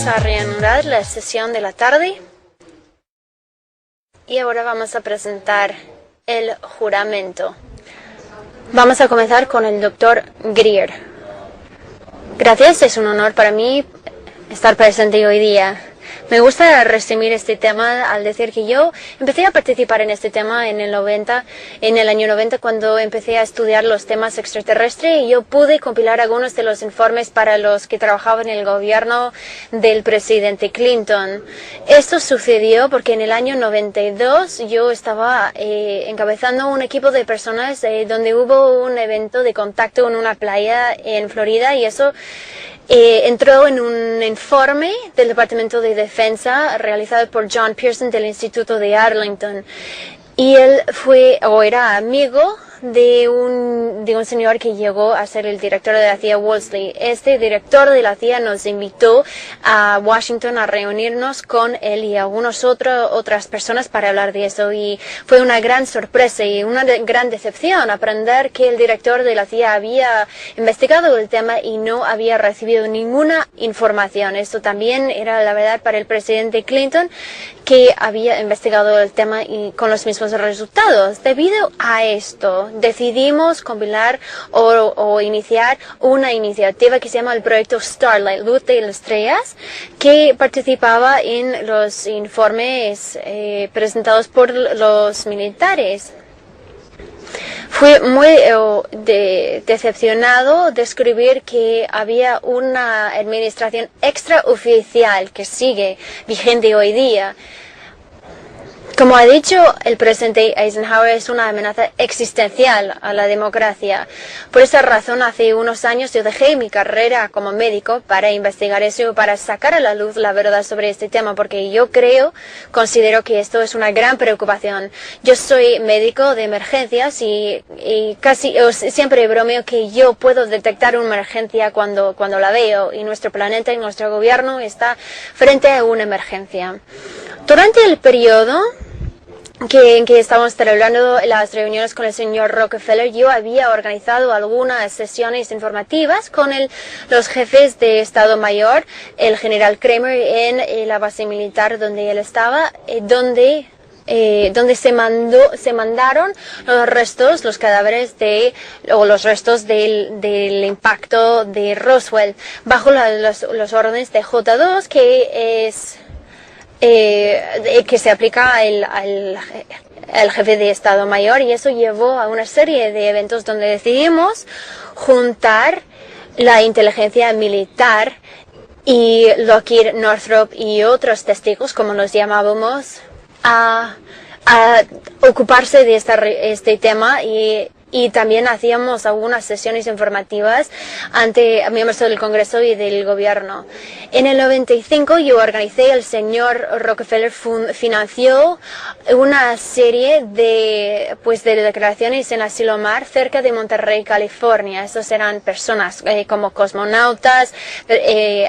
Vamos a reanudar la sesión de la tarde y ahora vamos a presentar el juramento. Vamos a comenzar con el doctor Greer. Gracias, es un honor para mí estar presente hoy día. Me gusta resumir este tema al decir que yo empecé a participar en este tema en el año 90, cuando empecé a estudiar los temas extraterrestres, y yo pude compilar algunos de los informes para los que trabajaba en el gobierno del presidente Clinton. Esto sucedió porque en el año 92 yo estaba encabezando un equipo de personas donde hubo un evento de contacto en una playa en Florida, y eso entró en un informe del Departamento de Defensa realizado por John Pearson del Instituto de Arlington. Y él era amigo de un señor que llegó a ser el director de la CIA, Wolseley. Este director de la CIA nos invitó a Washington a reunirnos con él y algunas otras personas para hablar de eso. Y fue una gran sorpresa y una gran decepción aprender que el director de la CIA había investigado el tema y no había recibido ninguna información. Esto también era la verdad para el presidente Clinton, que había investigado el tema y con los mismos resultados. Debido a esto, decidimos compilar o iniciar una iniciativa que se llama el proyecto Starlight, Luz de las Estrellas, que participaba en los informes presentados por los militares. Fui muy decepcionado descubrir que había una administración extraoficial que sigue vigente hoy día. Como ha dicho el presidente Eisenhower, es una amenaza existencial a la democracia. Por esa razón, hace unos años yo dejé mi carrera como médico para investigar eso, para sacar a la luz la verdad sobre este tema, porque yo considero que esto es una gran preocupación. Yo soy médico de emergencias y siempre bromeo que yo puedo detectar una emergencia cuando la veo, y nuestro planeta y nuestro gobierno está frente a una emergencia. Durante el periodo en que estábamos celebrando las reuniones con el señor Rockefeller, yo había organizado algunas sesiones informativas con los jefes de Estado Mayor, el general Kramer, en la base militar donde él estaba, donde se mandaron los cadáveres los restos del impacto de Roswell bajo los órdenes de J2, que se aplica al jefe de Estado Mayor, y eso llevó a una serie de eventos donde decidimos juntar la inteligencia militar y Lockheed, Northrop y otros testigos, como los llamábamos, a ocuparse de este tema, y también hacíamos algunas sesiones informativas ante miembros del Congreso y del Gobierno. En el 95 yo organicé, el señor Rockefeller financió una serie de declaraciones en asilo mar cerca de Monterrey, California. Estos eran personas como cosmonautas,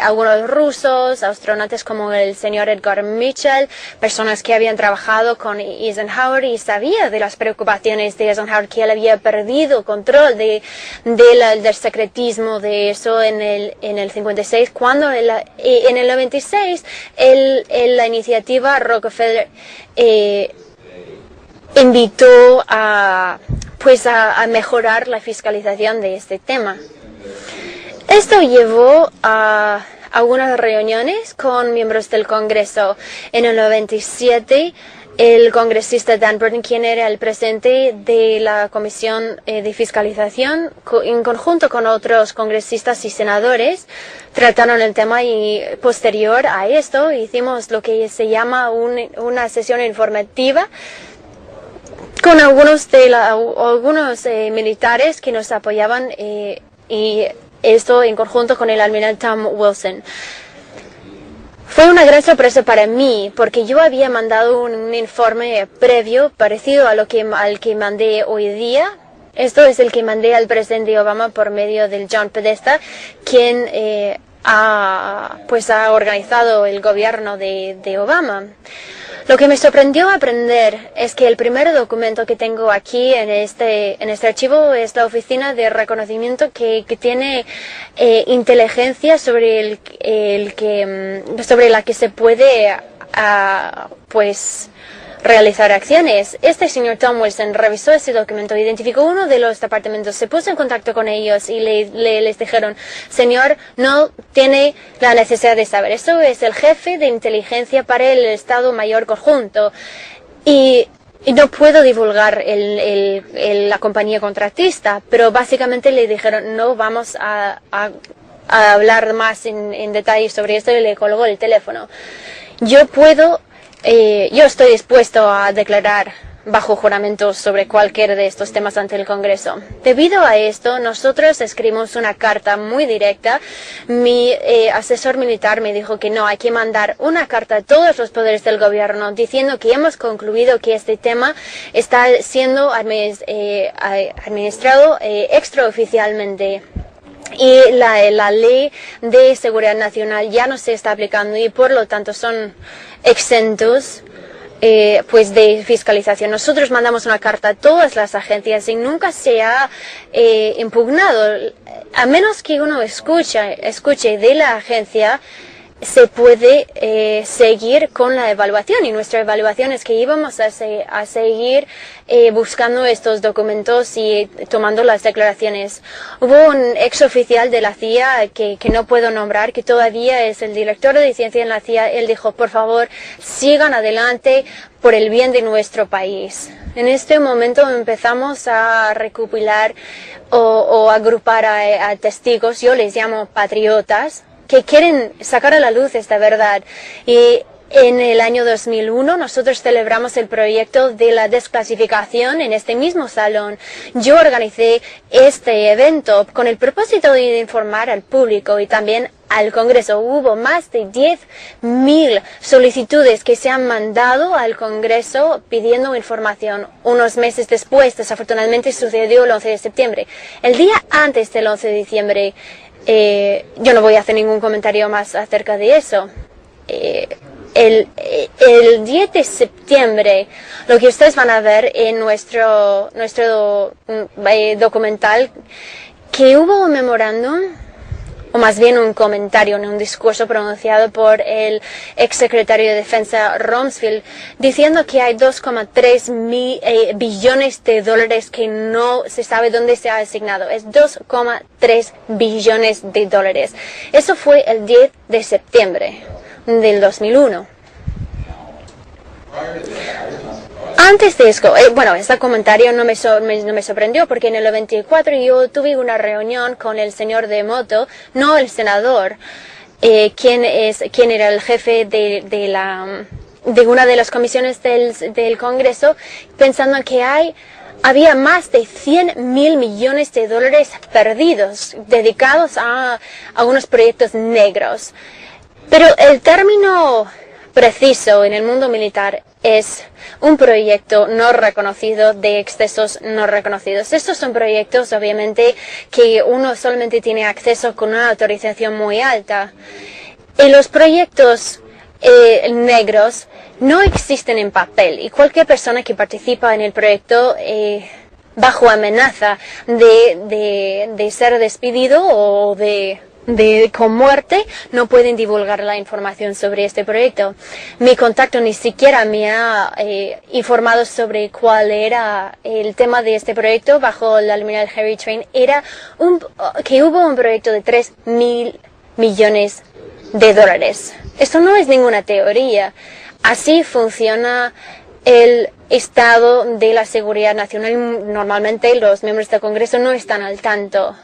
algunos rusos, astronautas como el señor Edgar Mitchell, personas que habían trabajado con Eisenhower y sabía de las preocupaciones de Eisenhower, que él había perdido control del secretismo de eso en el 56, cuando en el 96 la iniciativa Rockefeller invitó a mejorar la fiscalización de este tema. Esto llevó a algunas reuniones con miembros del Congreso. En el 97, el congresista Dan Burton, quien era el presidente de la Comisión de Fiscalización, en conjunto con otros congresistas y senadores, trataron el tema, y posterior a esto hicimos lo que se llama una sesión informativa con algunos militares que nos apoyaban, y esto en conjunto con el almirante Tom Wilson. Fue una gran sorpresa para mí, porque yo había mandado un informe previo parecido al que mandé hoy día. Esto es el que mandé al presidente Obama por medio del John Podesta, quien ha organizado el gobierno de Obama. Lo que me sorprendió aprender es que el primer documento que tengo aquí en este archivo es la oficina de reconocimiento que tiene inteligencia sobre sobre la que se puede realizar acciones. Este señor Tom Wilson revisó ese documento, identificó uno de los departamentos, se puso en contacto con ellos y les dijeron: señor, no tiene la necesidad de saber. Eso es el jefe de inteligencia para el Estado Mayor Conjunto. Y no puedo divulgar la compañía contratista, pero básicamente le dijeron: no vamos a hablar más en detalle sobre esto, y le colgó el teléfono. Yo estoy dispuesto a declarar bajo juramento sobre cualquiera de estos temas ante el Congreso. Debido a esto, nosotros escribimos una carta muy directa. Mi asesor militar me dijo que no, hay que mandar una carta a todos los poderes del gobierno diciendo que hemos concluido que este tema está siendo administrado extraoficialmente. Y la ley de seguridad nacional ya no se está aplicando y por lo tanto son exentos de fiscalización. Nosotros mandamos una carta a todas las agencias y nunca se ha impugnado. A menos que uno escuche de la agencia, se puede seguir con la evaluación, y nuestra evaluación es que íbamos a seguir buscando estos documentos y tomando las declaraciones. Hubo un exoficial de la CIA que no puedo nombrar, que todavía es el director de ciencia en la CIA. Él dijo: por favor, sigan adelante por el bien de nuestro país. En este momento empezamos a recopilar o agrupar a testigos, yo les llamo patriotas, que quieren sacar a la luz esta verdad. Y en el año 2001 nosotros celebramos el proyecto de la desclasificación en este mismo salón. Yo organicé este evento con el propósito de informar al público y también al Congreso. Hubo más de 10,000 solicitudes que se han mandado al Congreso pidiendo información. Unos meses después, desafortunadamente, sucedió el 11 de septiembre. El día antes del 11 de diciembre, yo no voy a hacer ningún comentario más acerca de eso. El 10 de septiembre, lo que ustedes van a ver en nuestro documental, que hubo un memorándum, o más bien un comentario, un discurso pronunciado por el exsecretario de Defensa Rumsfeld, diciendo que hay 2,3 billones de dólares que no se sabe dónde se ha asignado. Es 2,3 billones de dólares. Eso fue el 10 de septiembre del 2001. Antes de eso, este comentario no me sorprendió, porque en el 94 yo tuve una reunión con el señor Demoto, no el senador, quien era el jefe de una de las comisiones del Congreso, pensando que había más de 100,000 millones de dólares perdidos, dedicados a unos proyectos negros. Pero el término preciso en el mundo militar es un proyecto no reconocido de excesos no reconocidos. Estos son proyectos, obviamente, que uno solamente tiene acceso con una autorización muy alta. Y los proyectos negros no existen en papel, y cualquier persona que participa en el proyecto bajo amenaza de ser despedido o con muerte, no pueden divulgar la información sobre este proyecto. Mi contacto ni siquiera me ha informado sobre cuál era el tema de este proyecto bajo la Luminal Harry Train. Era que hubo un proyecto de 3,000 millones de dólares. Esto no es ninguna teoría. Así funciona el estado de la seguridad nacional. Normalmente los miembros del Congreso no están al tanto.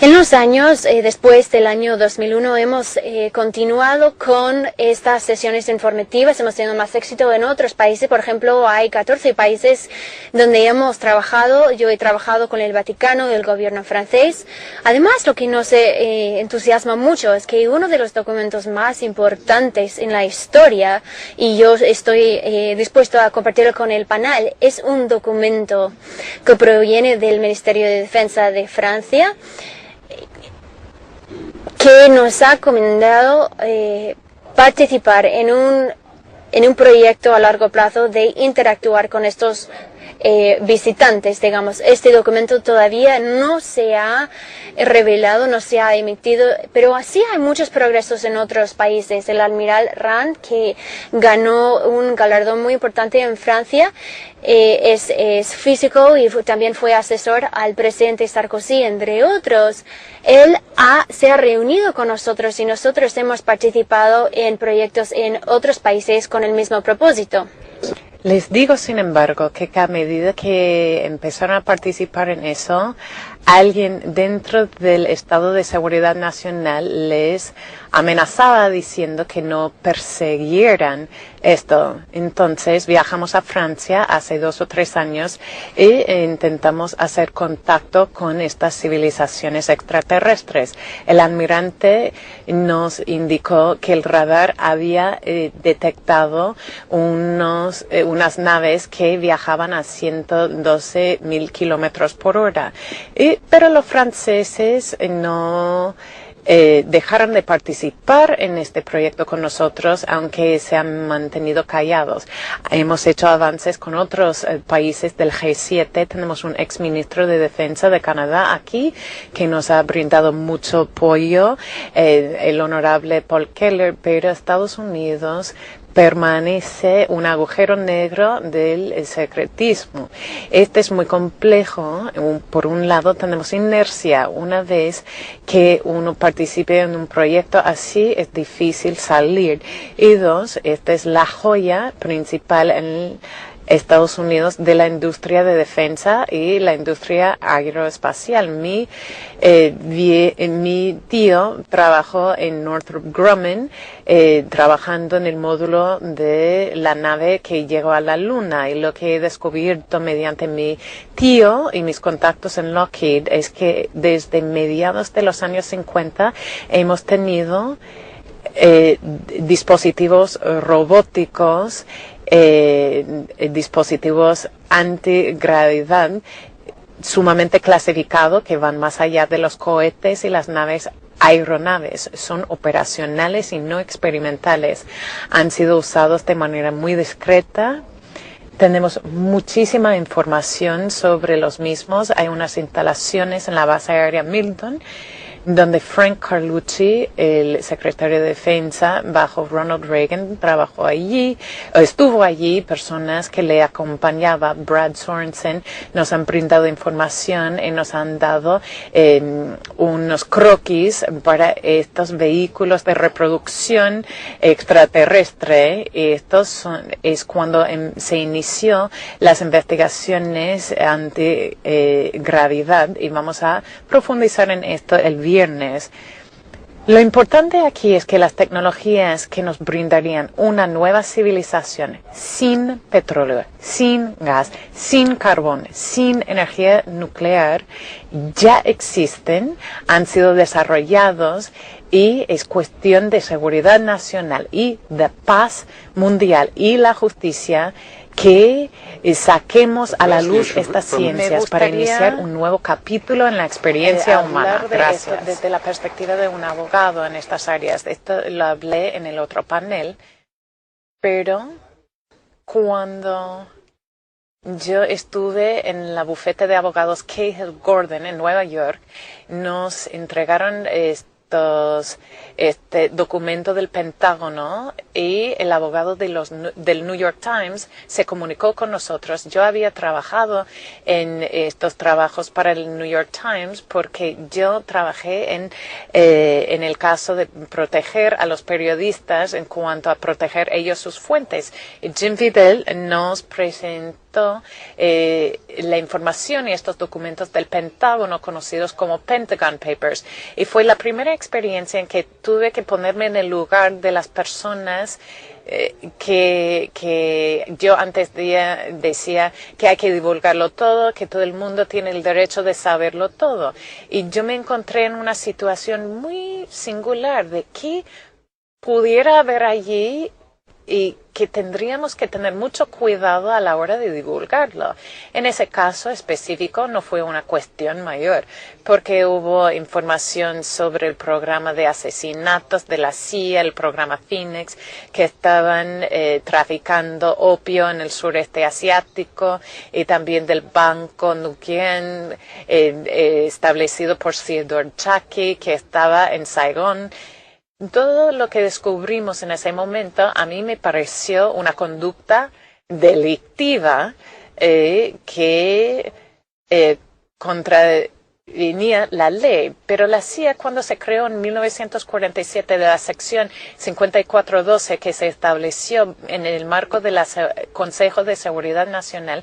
En los años después del año 2001 hemos continuado con estas sesiones informativas. Hemos tenido más éxito en otros países. Por ejemplo, hay 14 países donde hemos trabajado. Yo he trabajado con el Vaticano y el gobierno francés. Además, lo que nos entusiasma mucho es que uno de los documentos más importantes en la historia, y yo estoy dispuesto a compartirlo con el panel, es un documento que proviene del Ministerio de Defensa de Francia, que nos ha recomendado participar en un proyecto a largo plazo de interactuar con estos visitantes, digamos. Este documento todavía no se ha revelado, no se ha emitido, pero así hay muchos progresos en otros países. El almirante Rand, que ganó un galardón muy importante en Francia, es físico y también fue asesor al presidente Sarkozy, entre otros. Él se ha reunido con nosotros y nosotros hemos participado en proyectos en otros países con el mismo propósito. Les digo, sin embargo, que a medida que empezaron a participar en eso, alguien dentro del Estado de Seguridad Nacional les amenazaba diciendo que no persiguieran esto. Entonces viajamos a Francia hace 2 o 3 años e intentamos hacer contacto con estas civilizaciones extraterrestres. El almirante nos indicó que el radar había detectado unas naves que viajaban a 112.000 kilómetros por hora. Pero los franceses no dejaron de participar en este proyecto con nosotros, aunque se han mantenido callados. Hemos hecho avances con otros países del G7. Tenemos un exministro de Defensa de Canadá aquí que nos ha brindado mucho apoyo, el honorable Paul Keller, pero Estados Unidos permanece un agujero negro del secretismo. Este es muy complejo. Por un lado, tenemos inercia. Una vez que uno participe en un proyecto así, es difícil salir. Y 2, esta es la joya principal en Estados Unidos de la industria de defensa y la industria aeroespacial. Mi tío trabajó en Northrop Grumman, trabajando en el módulo de la nave que llegó a la Luna, y lo que he descubierto mediante mi tío y mis contactos en Lockheed es que desde mediados de los años 50 hemos tenido dispositivos robóticos, dispositivos antigravedad sumamente clasificados que van más allá de los cohetes y las naves aeronaves. Son operacionales y no experimentales. Han sido usados de manera muy discreta. Tenemos muchísima información sobre los mismos. Hay unas instalaciones en la base aérea Milton, donde Frank Carlucci, el secretario de Defensa bajo Ronald Reagan, estuvo allí. Personas que le acompañaban, Brad Sorensen, nos han brindado información y nos han dado unos croquis para estos vehículos de reproducción extraterrestre. Es cuando se inició las investigaciones antigravedad, y vamos a profundizar en esto el viernes. Lo importante aquí es que las tecnologías que nos brindarían una nueva civilización sin petróleo, sin gas, sin carbón, sin energía nuclear, ya existen, han sido desarrollados, y es cuestión de seguridad nacional y de paz mundial y la justicia que saquemos a la luz estas ciencias para iniciar un nuevo capítulo en la experiencia humana. Gracias. Desde la perspectiva de un abogado en estas áreas. Esto lo hablé en el otro panel, pero cuando yo estuve en la bufete de abogados Cahill Gordon en Nueva York, nos entregaron este documento del Pentágono, y el abogado del New York Times se comunicó con nosotros. Yo había trabajado en estos trabajos para el New York Times porque yo trabajé en el caso de proteger a los periodistas en cuanto a proteger ellos sus fuentes. Jim Fidel nos presentó la información y estos documentos del Pentágono, conocidos como Pentagon Papers, y fue la primera experiencia en que tuve que ponerme en el lugar de las personas que yo antes decía que hay que divulgarlo todo, que todo el mundo tiene el derecho de saberlo todo. Y yo me encontré en una situación muy singular de que pudiera haber allí y que tendríamos que tener mucho cuidado a la hora de divulgarlo. En ese caso específico no fue una cuestión mayor, porque hubo información sobre el programa de asesinatos de la CIA, el programa Phoenix, que estaban traficando opio en el sureste asiático, y también del banco Nguyen establecido por Theodore Chaki, que estaba en Saigón. Todo lo que descubrimos en ese momento a mí me pareció una conducta delictiva que contravenía la ley. Pero la CIA, cuando se creó en 1947 de la sección 5412 que se estableció en el marco del Consejo de Seguridad Nacional,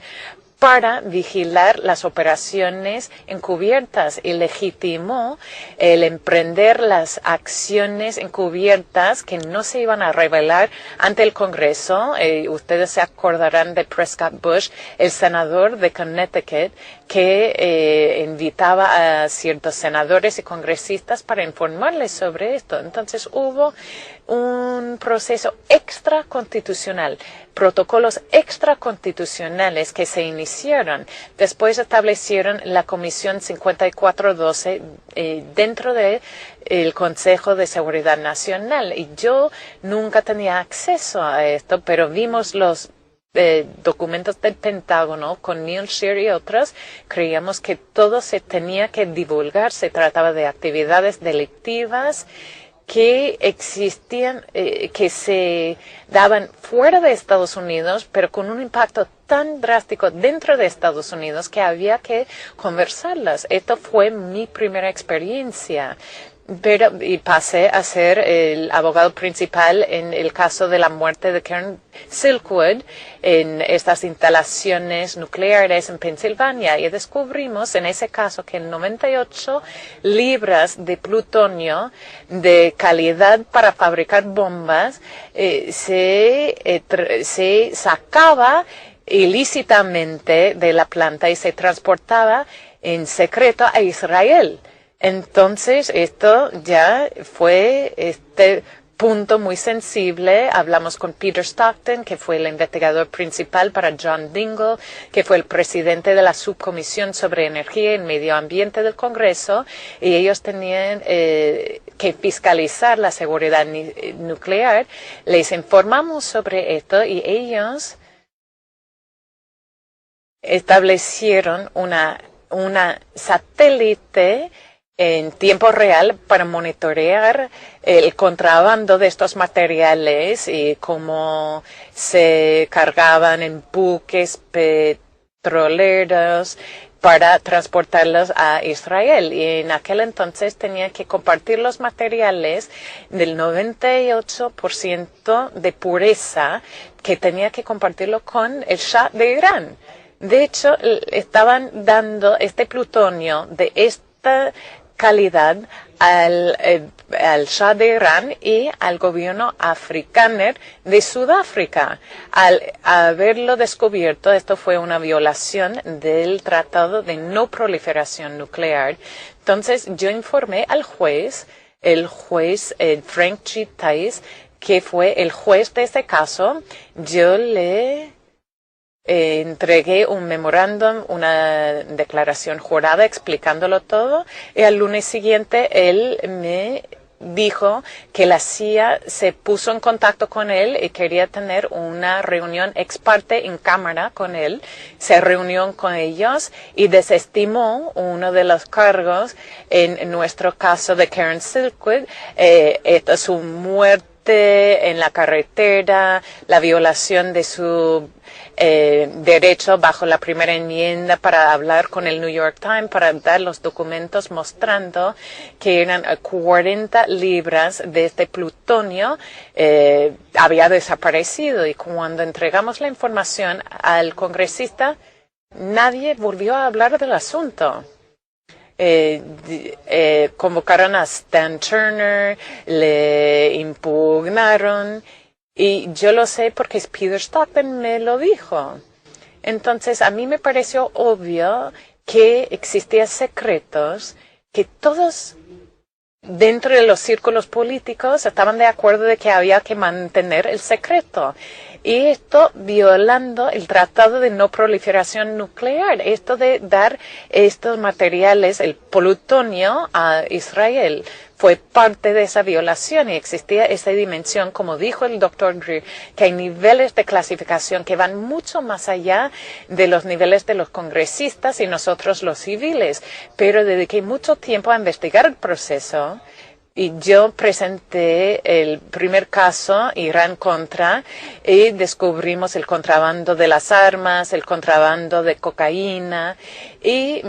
para vigilar las operaciones encubiertas y legitimó el emprender las acciones encubiertas que no se iban a revelar ante el Congreso. Ustedes se acordarán de Prescott Bush, el senador de Connecticut, que invitaba a ciertos senadores y congresistas para informarles sobre esto. Entonces hubo un proceso extraconstitucional, protocolos extraconstitucionales que se iniciaron. Después establecieron la Comisión 5412 dentro del Consejo de Seguridad Nacional. Y yo nunca tenía acceso a esto, pero vimos los documentos del Pentágono con Neil Shear y otros. Creíamos que todo se tenía que divulgar. Se trataba de actividades delictivas que existían, que se daban fuera de Estados Unidos, pero con un impacto tan drástico dentro de Estados Unidos que había que conversarlas. Esto fue mi primera experiencia. Y pasé a ser el abogado principal en el caso de la muerte de Karen Silkwood en estas instalaciones nucleares en Pensilvania. Y descubrimos en ese caso que 98 libras de plutonio de calidad para fabricar bombas se sacaba ilícitamente de la planta y se transportaba en secreto a Israel. Entonces, esto ya fue este punto muy sensible. Hablamos con Peter Stockton, que fue el investigador principal para John Dingell, que fue el presidente de la Subcomisión sobre Energía y Medio Ambiente del Congreso, y ellos tenían que fiscalizar la seguridad nuclear. Les informamos sobre esto y ellos establecieron una satélite en tiempo real para monitorear el contrabando de estos materiales y cómo se cargaban en buques petroleros para transportarlos a Israel. Y en aquel entonces tenía que compartir los materiales del 98% de pureza, que tenía que compartirlo con el Shah de Irán. De hecho, estaban dando este plutonio de esta calidad al Shah de Irán y al gobierno africano de Sudáfrica. Al haberlo descubierto, esto fue una violación del Tratado de No Proliferación Nuclear. Entonces, yo informé al juez, el juez Frank G. Tice, que fue el juez de este caso. Yo le entregué un memorándum, una declaración jurada explicándolo todo, y al lunes siguiente él me dijo que la CIA se puso en contacto con él y quería tener una reunión ex parte en cámara con él. Se reunió con ellos y desestimó uno de los cargos en nuestro caso de Karen Silkwood, su muerte en la carretera, la violación de su derecho bajo la primera enmienda para hablar con el New York Times, para dar los documentos mostrando que eran 40 libras de este plutonio había desaparecido. Y cuando entregamos la información al congresista, nadie volvió a hablar del asunto. Convocaron a Stan Turner, le impugnaron. Y yo lo sé porque Peter Stockton me lo dijo. Entonces, a mí me pareció obvio que existían secretos que todos dentro de los círculos políticos estaban de acuerdo de que había que mantener el secreto. Y esto violando el Tratado de No Proliferación Nuclear, esto de dar estos materiales, el plutonio, a Israel, fue parte de esa violación y existía esa dimensión, como dijo el doctor Greer, que hay niveles de clasificación que van mucho más allá de los niveles de los congresistas y nosotros los civiles. Pero dediqué mucho tiempo a investigar el proceso. Y yo presenté el primer caso, Irán contra, y descubrimos el contrabando de las armas, el contrabando de cocaína, y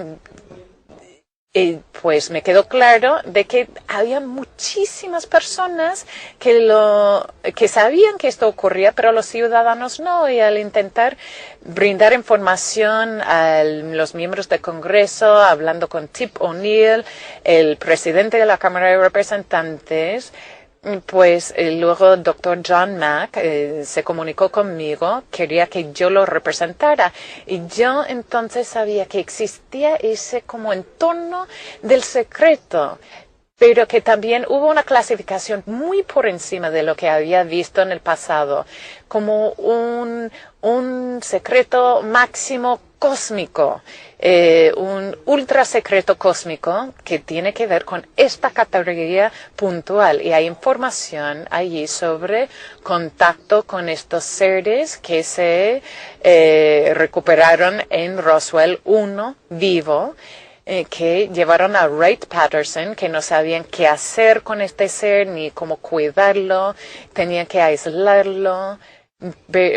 pues me quedó claro de que había muchísimas personas que sabían que esto ocurría, pero los ciudadanos no. Y al intentar brindar información a los miembros del Congreso, hablando con Tip O'Neill, el presidente de la Cámara de Representantes, pues luego el doctor John Mack se comunicó conmigo, quería que yo lo representara. Y yo entonces sabía que existía ese como entorno del secreto, pero que también hubo una clasificación muy por encima de lo que había visto en el pasado, como un secreto máximo cósmico, un ultra secreto cósmico que tiene que ver con esta categoría puntual. Y hay información allí sobre contacto con estos seres que se recuperaron en Roswell 1 vivo, que llevaron a Wright-Patterson, que no sabían qué hacer con este ser ni cómo cuidarlo, tenían que aislarlo,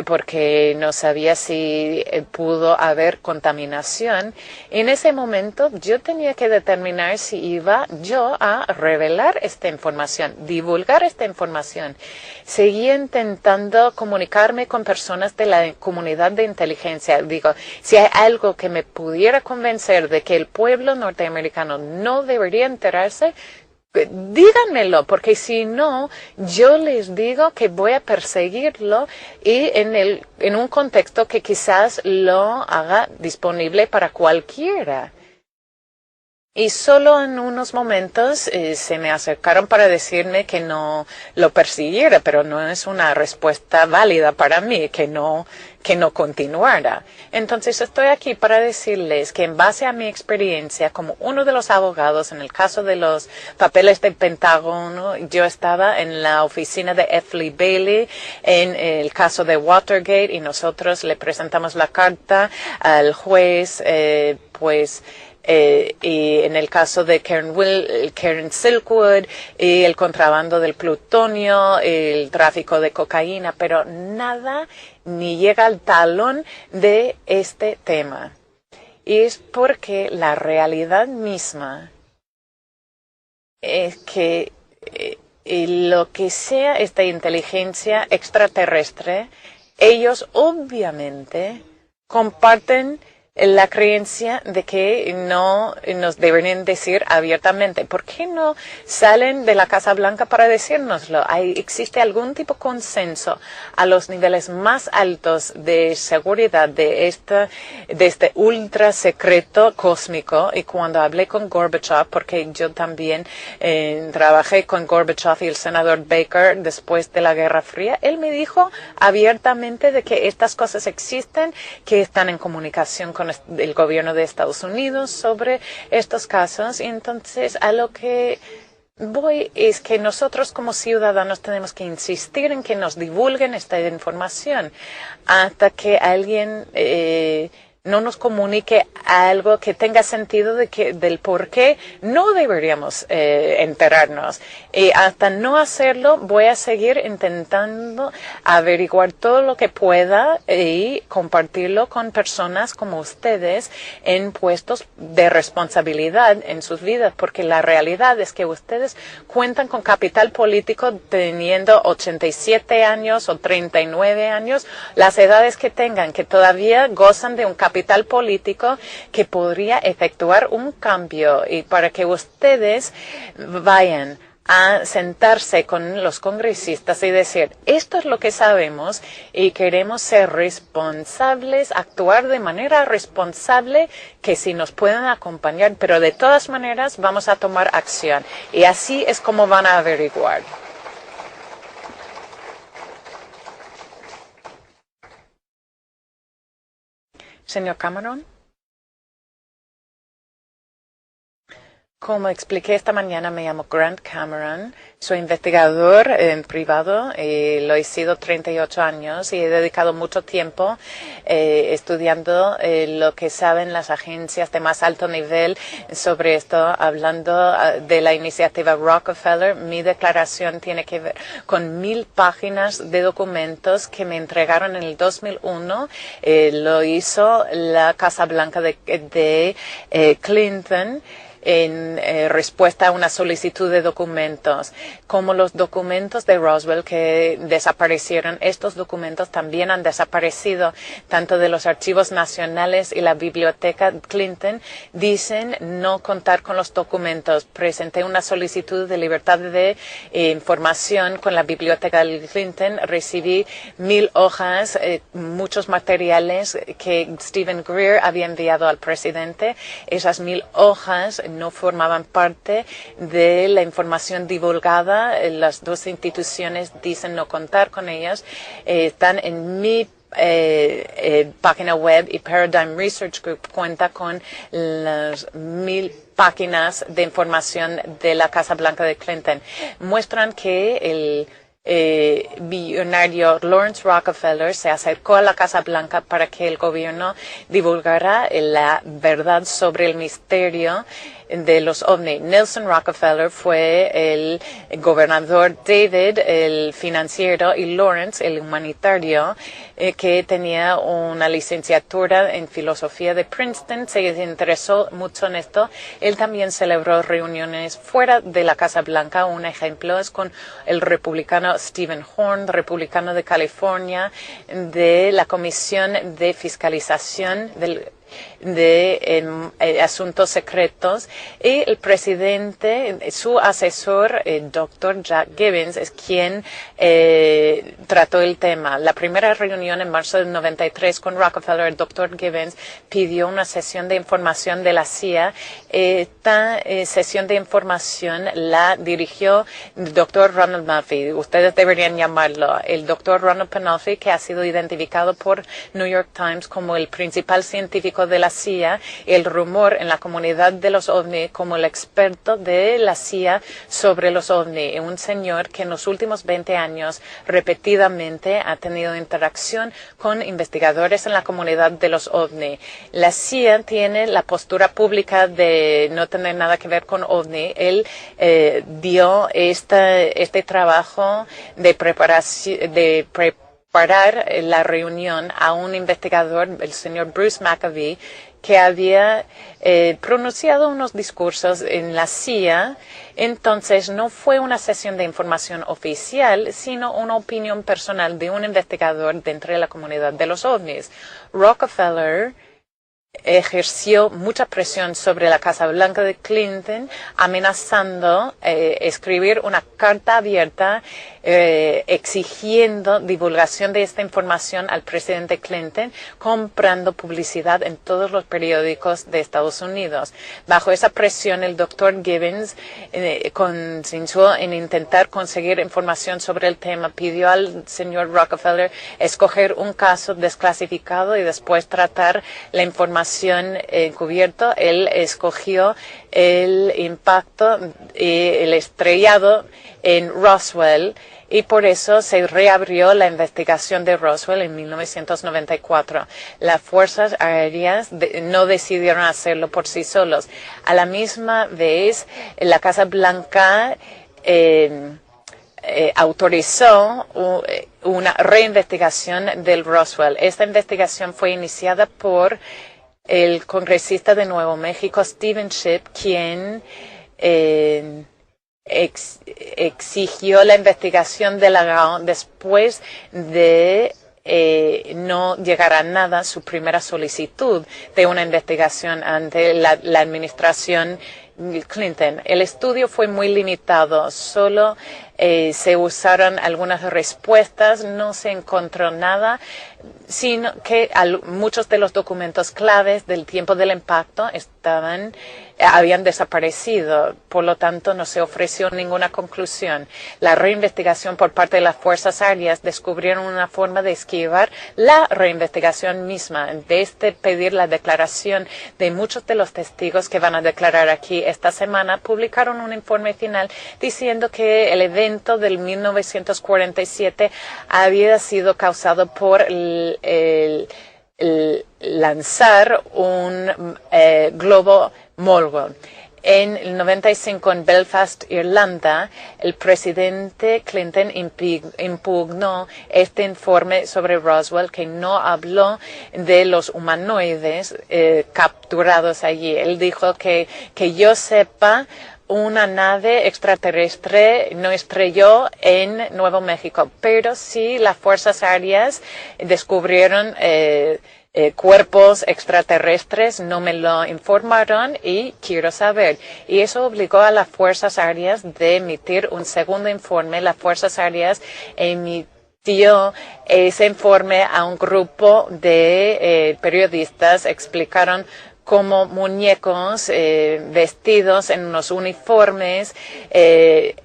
porque no sabía si pudo haber contaminación. En ese momento yo tenía que determinar si iba yo a revelar esta información, divulgar esta información. Seguía intentando comunicarme con personas de la comunidad de inteligencia. Digo, si hay algo que me pudiera convencer de que el pueblo norteamericano no debería enterarse, díganmelo, porque si no, yo les digo que voy a perseguirlo y en un contexto que quizás lo haga disponible para cualquiera. Y solo en unos momentos se me acercaron para decirme que no lo persiguiera, pero no es una respuesta válida para mí, que no continuara. Entonces estoy aquí para decirles que en base a mi experiencia como uno de los abogados en el caso de los papeles del Pentágono, yo estaba en la oficina de F. Lee Bailey en el caso de Watergate y nosotros le presentamos la carta al juez, y en el caso de Karen Silkwood y el contrabando del plutonio, el tráfico de cocaína, pero nada ni llega al talón de este tema. Y es porque la realidad misma es que lo que sea esta inteligencia extraterrestre, ellos obviamente comparten la creencia de que no nos deberían decir abiertamente. ¿Por qué no salen de la Casa Blanca para decírnoslo? ¿Existe algún tipo de consenso a los niveles más altos de seguridad de este ultra secreto cósmico? Y cuando hablé con Gorbachev, porque yo también trabajé con Gorbachev y el senador Baker después de la Guerra Fría, él me dijo abiertamente de que estas cosas existen, que están en comunicación con el gobierno de Estados Unidos sobre estos casos. Y entonces a lo que voy es que nosotros como ciudadanos tenemos que insistir en que nos divulguen esta información hasta que alguien no nos comunique algo que tenga sentido del por qué no deberíamos enterarnos. Y hasta no hacerlo, voy a seguir intentando averiguar todo lo que pueda y compartirlo con personas como ustedes en puestos de responsabilidad en sus vidas, porque la realidad es que ustedes cuentan con capital político teniendo 87 años o 39 años, las edades que tengan, que todavía gozan de un capital político que podría efectuar un cambio. Y para que ustedes vayan a sentarse con los congresistas y decir, esto es lo que sabemos y queremos ser responsables, actuar de manera responsable, que si nos pueden acompañar, pero de todas maneras vamos a tomar acción. Y así es como van a averiguar. Señor Cameron. Como expliqué esta mañana, me llamo Grant Cameron. Soy investigador en privado y lo he sido 38 años y he dedicado mucho tiempo estudiando lo que saben las agencias de más alto nivel sobre esto, hablando de la iniciativa Rockefeller. Mi declaración tiene que ver con 1000 páginas de documentos que me entregaron en el 2001. Lo hizo la Casa Blanca de Clinton en respuesta a una solicitud de documentos. Como los documentos de Roswell que desaparecieron, estos documentos también han desaparecido, tanto de los archivos nacionales y la biblioteca Clinton. Dicen no contar con los documentos. Presenté una solicitud de libertad de información con la biblioteca Clinton. Recibí 1000 hojas, muchos materiales que Stephen Greer había enviado al presidente. Esas 1000 hojas no formaban parte de la información divulgada. Las dos instituciones dicen no contar con ellas. Están en mi página web y Paradigm Research Group cuenta con las 1000 páginas de información de la Casa Blanca de Clinton. Muestran que el billonario Lawrence Rockefeller se acercó a la Casa Blanca para que el gobierno divulgara la verdad sobre el misterio de los ovni. Nelson Rockefeller fue el gobernador, David el financiero y Lawrence el humanitario, que tenía una licenciatura en filosofía de Princeton. Se interesó mucho en esto. Él también celebró reuniones fuera de la Casa Blanca. Un ejemplo es con el republicano Stephen Horn, republicano de California, de la Comisión de Fiscalización de asuntos secretos, y el presidente, su asesor, Dr. Jack Gibbons, es quien trató el tema. La primera reunión en marzo del 93 con Rockefeller, el Dr. Gibbons pidió una sesión de información de la CIA. Esta sesión de información la dirigió el Dr. Ronald Pelnofsky. Ustedes deberían llamarlo el Dr. Ronald Pelnofsky, que ha sido identificado por New York Times como el principal científico de la CIA, el rumor en la comunidad de los ovni como el experto de la CIA sobre los ovni, un señor que en los últimos 20 años repetidamente ha tenido interacción con investigadores en la comunidad de los ovni. La CIA tiene la postura pública de no tener nada que ver con ovni. Él dio este trabajo de preparación, preparar la reunión a un investigador, el señor Bruce McAvee, que había pronunciado unos discursos en la CIA. Entonces, no fue una sesión de información oficial, sino una opinión personal de un investigador dentro de la comunidad de los ovnis. Rockefeller ejerció mucha presión sobre la Casa Blanca de Clinton, amenazando escribir una carta abierta exigiendo divulgación de esta información al presidente Clinton, comprando publicidad en todos los periódicos de Estados Unidos. Bajo esa presión, el Dr. Gibbons consensuó en intentar conseguir información sobre el tema. Pidió al señor Rockefeller escoger un caso desclasificado y después tratar la información encubierto. Él escogió el impacto y el estrellado en Roswell, y por eso se reabrió la investigación de Roswell en 1994. Las fuerzas aéreas no decidieron hacerlo por sí solos. A la misma vez, la Casa Blanca autorizó una reinvestigación del Roswell. Esta investigación fue iniciada por el congresista de Nuevo México, Steven Schiff, quien exigió la investigación de la GAO después de no llegar a nada su primera solicitud de una investigación ante la administración Clinton. El estudio fue muy limitado, solo se usaron algunas respuestas, no se encontró nada, sino que muchos de los documentos claves del tiempo del impacto habían desaparecido. Por lo tanto, no se ofreció ninguna conclusión. La reinvestigación por parte de las fuerzas aéreas descubrieron una forma de esquivar la reinvestigación misma. En vez de pedir la declaración de muchos de los testigos que van a declarar aquí esta semana, publicaron un informe final diciendo que el evento del 1947 había sido causado por lanzar un globo Molgo. En el 95 en Belfast, Irlanda, el presidente Clinton impugnó este informe sobre Roswell que no habló de los humanoides capturados allí. Él dijo que yo sepa, una nave extraterrestre no estrelló en Nuevo México, pero sí las fuerzas aéreas descubrieron cuerpos extraterrestres, no me lo informaron y quiero saber. Y eso obligó a las fuerzas aéreas de emitir un segundo informe. Las fuerzas aéreas emitió ese informe a un grupo de periodistas, explicaron como muñecos vestidos en unos uniformes, de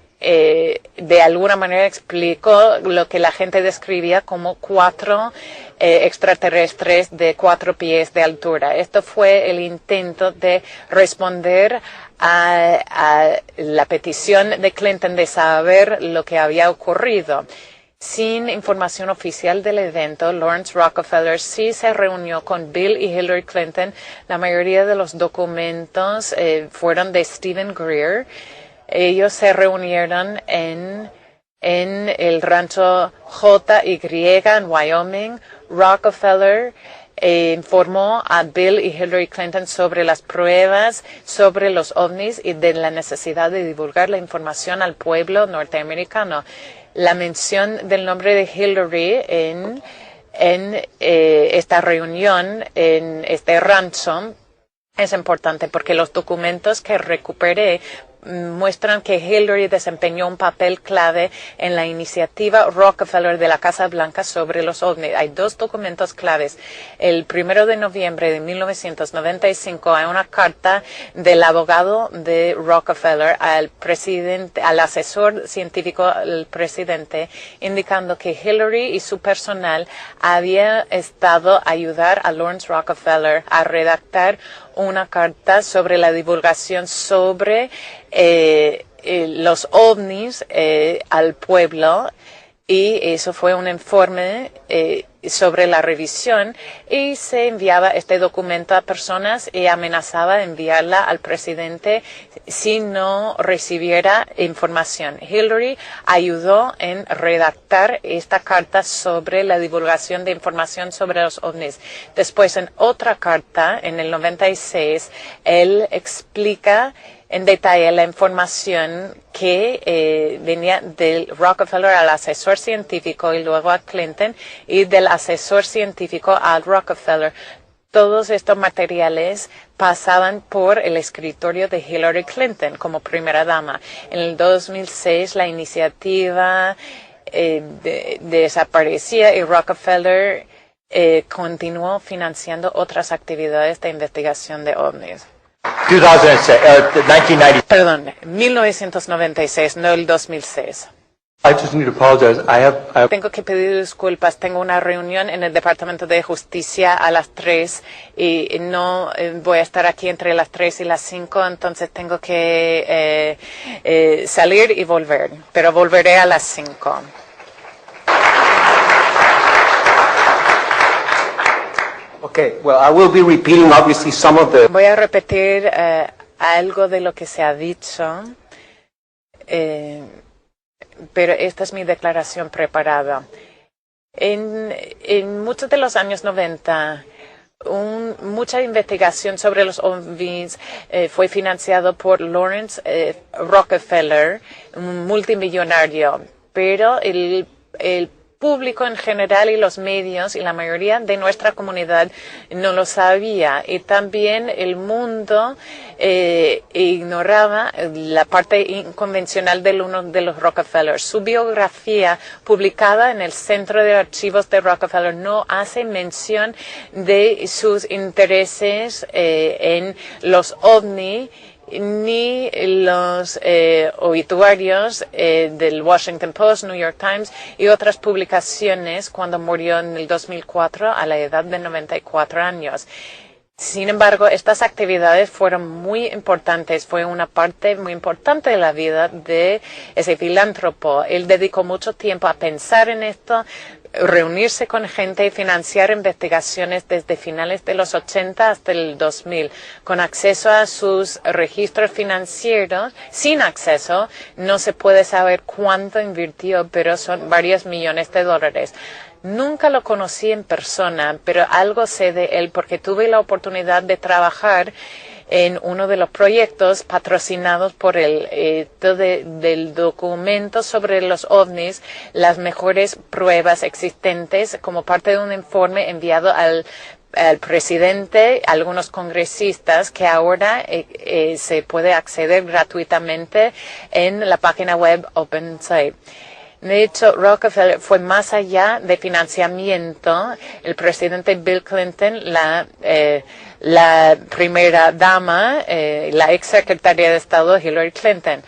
alguna manera explicó lo que la gente describía como 4 extraterrestres de 4 pies de altura. Esto fue el intento de responder a la petición de Clinton de saber lo que había ocurrido. Sin información oficial del evento, Lawrence Rockefeller sí se reunió con Bill y Hillary Clinton. La mayoría de los documentos fueron de Stephen Greer. Ellos se reunieron en el rancho JY en Wyoming. Rockefeller informó a Bill y Hillary Clinton sobre las pruebas sobre los ovnis y de la necesidad de divulgar la información al pueblo norteamericano. La mención del nombre de Hillary en esta reunión, en este rancho, es importante porque los documentos que recuperé muestran que Hillary desempeñó un papel clave en la iniciativa Rockefeller de la Casa Blanca sobre los ovnis. Hay 2 documentos claves. El 1 de noviembre de 1995 hay una carta del abogado de Rockefeller al asesor científico del presidente, indicando que Hillary y su personal había estado a ayudar a Lawrence Rockefeller a redactar una carta sobre la divulgación sobre los ovnis al pueblo, y eso fue un informe sobre la revisión, y se enviaba este documento a personas y amenazaba enviarla al presidente si no recibiera información. Hillary ayudó en redactar esta carta sobre la divulgación de información sobre los ovnis. Después, en otra carta, en el 96, él explica en detalle la información que venía del Rockefeller al asesor científico y luego a Clinton, y del asesor científico al Rockefeller. Todos estos materiales pasaban por el escritorio de Hillary Clinton como primera dama. En el 2006 la iniciativa desaparecía y Rockefeller continuó financiando otras actividades de investigación de ovnis. 1990. Perdón, 1996, no el 2006. I just need to apologize. Tengo que pedir disculpas. Tengo una reunión en el Departamento de Justicia a las 3 y no voy a estar aquí entre las 3 y las 5, entonces tengo que salir y volver, pero volveré a las 5. Okay, well, I will be repeating obviously some of the... Voy a repetir algo de lo que se ha dicho, pero esta es mi declaración preparada. En muchos de los años 90, mucha investigación sobre los ovnis fue financiado por Lawrence Rockefeller, un multimillonario, pero el público en general y los medios y la mayoría de nuestra comunidad no lo sabía. Y también el mundo ignoraba la parte inconvencional de uno de los Rockefeller. Su biografía publicada en el Centro de Archivos de Rockefeller no hace mención de sus intereses en los ovni ni los obituarios del Washington Post, New York Times y otras publicaciones cuando murió en el 2004 a la edad de 94 años. Sin embargo, estas actividades fueron muy importantes, fue una parte muy importante de la vida de ese filántropo. Él dedicó mucho tiempo a pensar en esto, reunirse con gente y financiar investigaciones desde finales de los 80 hasta el 2000. Con acceso a sus registros financieros, sin acceso, no se puede saber cuánto invirtió, pero son varios millones de dólares. Nunca lo conocí en persona, pero algo sé de él porque tuve la oportunidad de trabajar en uno de los proyectos patrocinados por él, del documento sobre los ovnis, las mejores pruebas existentes como parte de un informe enviado al presidente, algunos congresistas, que ahora se puede acceder gratuitamente en la página web OpenSite. De hecho, Rockefeller fue más allá de financiamiento. El presidente Bill Clinton, la primera dama, la ex secretaria de Estado Hillary Clinton.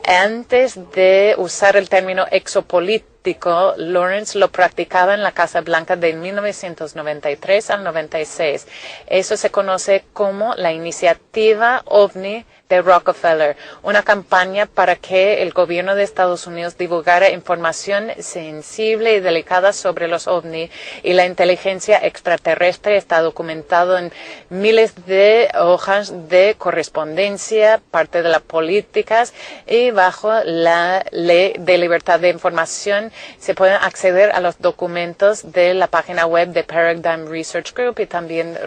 Antes de usar el término exopolítico, Lawrence lo practicaba en la Casa Blanca de 1993 al 96. Eso se conoce como la Iniciativa OVNI de Rockefeller, una campaña para que el gobierno de Estados Unidos divulgara información sensible y delicada sobre los OVNI y la inteligencia extraterrestre. Está documentado en miles de hojas de correspondencia, parte de las políticas, y bajo la ley de libertad de información se pueden acceder a los documentos de la página web de Paradigm Research Group y también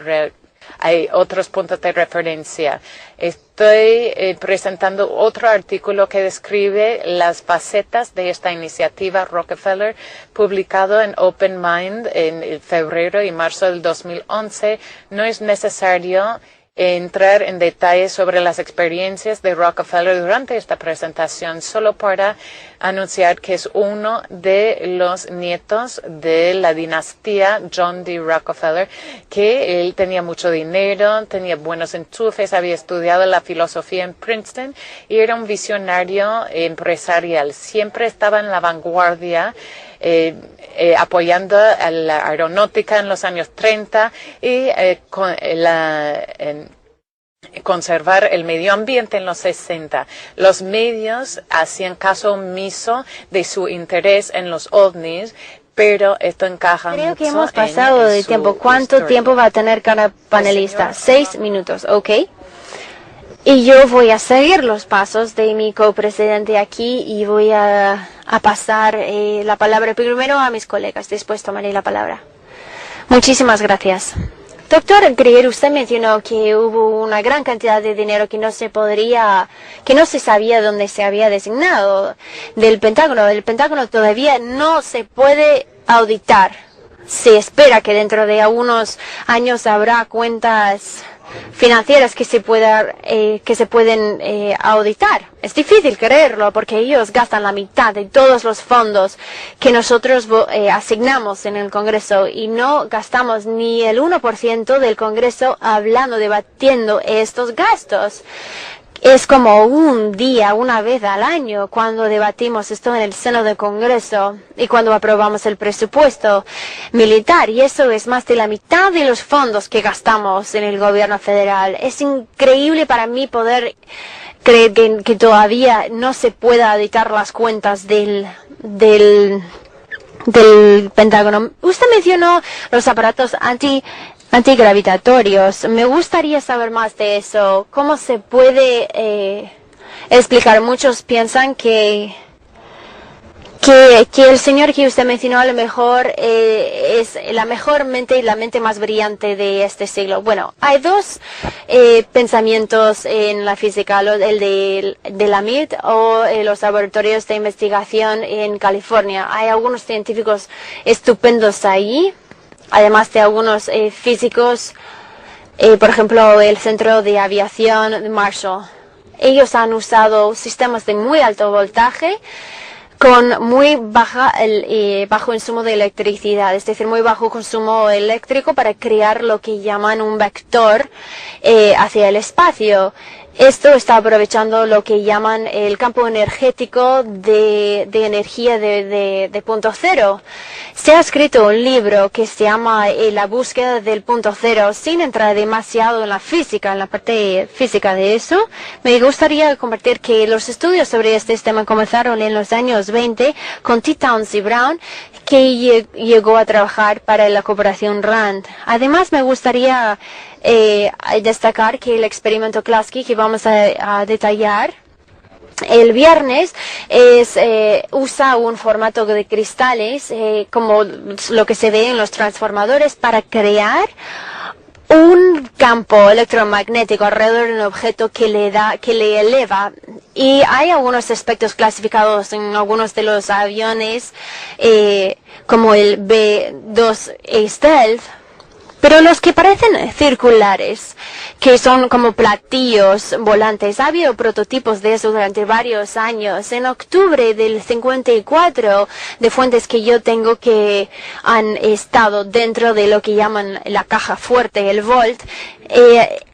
hay otros puntos de referencia. Estoy presentando otro artículo que describe las facetas de esta iniciativa Rockefeller, publicado en Open Mind en febrero y marzo del 2011. No es necesario entrar en detalles sobre las experiencias de Rockefeller durante esta presentación, solo para anunciar que es uno de los nietos de la dinastía John D. Rockefeller, que él tenía mucho dinero, tenía buenos enchufes, había estudiado la filosofía en Princeton y era un visionario empresarial. Siempre estaba en la vanguardia, apoyando a la aeronáutica en los años 30 y conservar el medio ambiente en los 60. Los medios hacían caso omiso de su interés en los ovnis, pero esto encaja mucho. Creo que hemos pasado de tiempo. ¿Cuánto tiempo va a tener cada panelista? 6 minutos, ¿ok? Y yo voy a seguir los pasos de mi copresidente aquí y voy a pasar la palabra primero a mis colegas. Después tomaré la palabra. Muchísimas gracias. Doctor Greer, usted mencionó que hubo una gran cantidad de dinero que no se sabía dónde se había designado del Pentágono. El Pentágono todavía no se puede auditar. Se espera que dentro de algunos años habrá cuentas financieras que se pueden auditar. Es difícil creerlo porque ellos gastan la mitad de todos los fondos que nosotros asignamos en el Congreso y no gastamos ni el 1% del Congreso debatiendo estos gastos. Es como un día, una vez al año, cuando debatimos esto en el seno del Congreso y cuando aprobamos el presupuesto militar. Y eso es más de la mitad de los fondos que gastamos en el gobierno federal. Es increíble para mí poder creer que todavía no se pueda auditar las cuentas del Pentágono. Usted mencionó los aparatos antigravitatorios. Me gustaría saber más de eso. ¿Cómo se puede explicar? Muchos piensan que que el señor que usted mencionó a lo mejor es la mejor mente y la mente más brillante de este siglo. Bueno, hay dos pensamientos en la física, el de la MIT o los laboratorios de investigación en California. Hay algunos científicos estupendos ahí, además de algunos físicos, por ejemplo, el Centro de Aviación de Marshall. Ellos han usado sistemas de muy alto voltaje con muy bajo consumo de electricidad, es decir, muy bajo consumo eléctrico para crear lo que llaman un vector hacia el espacio. Esto está aprovechando lo que llaman el campo energético de energía de punto cero. Se ha escrito un libro que se llama La búsqueda del punto cero, sin entrar demasiado en la física, en la parte física de eso. Me gustaría compartir que los estudios sobre este tema comenzaron en los años 20 con T. Townsend Brown, que llegó a trabajar para la corporación RAND. Además, me gustaría destacar que el experimento Klasky que vamos a detallar el viernes usa un formato de cristales como lo que se ve en los transformadores para crear un campo electromagnético alrededor de un objeto que le eleva. Y hay algunos aspectos clasificados en algunos de los aviones como el B-2 Stealth. Pero los que parecen circulares, que son como platillos volantes, ha habido prototipos de eso durante varios años. En octubre del 54, de fuentes que yo tengo que han estado dentro de lo que llaman la caja fuerte, el Volt,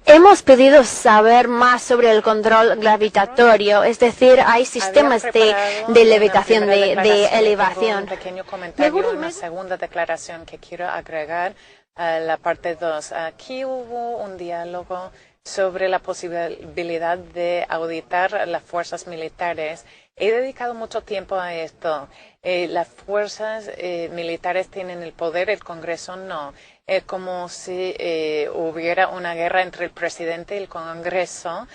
hemos podido saber más sobre el control gravitatorio, es decir, hay sistemas de levitación, de elevación. Un pequeño comentario, una segunda declaración que quiero agregar. La parte 2. Aquí hubo un diálogo sobre la posibilidad de auditar las fuerzas militares. He dedicado mucho tiempo a esto. Las fuerzas militares tienen el poder, el Congreso no. Como si hubiera una guerra entre el presidente y el Congreso,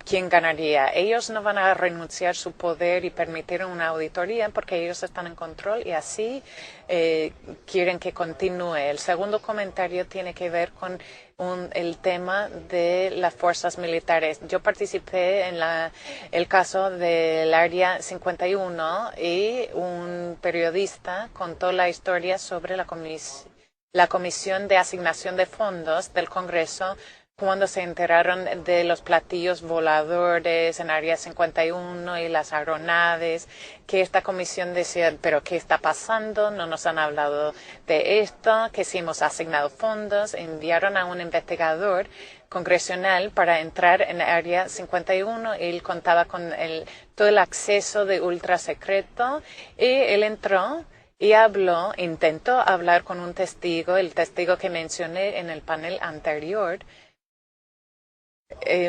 ¿quién ganaría? Ellos no van a renunciar su poder y permitir una auditoría porque ellos están en control y así quieren que continúe. El segundo comentario tiene que ver con el tema de las fuerzas militares. Yo participé en el caso del Área 51 y un periodista contó la historia sobre la Comisión de Asignación de Fondos del Congreso cuando se enteraron de los platillos voladores en Área 51 y las aeronaves, que esta comisión decía, pero ¿qué está pasando? No nos han hablado de esto, que sí hemos asignado fondos. Enviaron a un investigador congresional para entrar en Área 51. Él contaba con todo el acceso de ultra secreto y él entró y intentó hablar con un testigo, el testigo que mencioné en el panel anterior,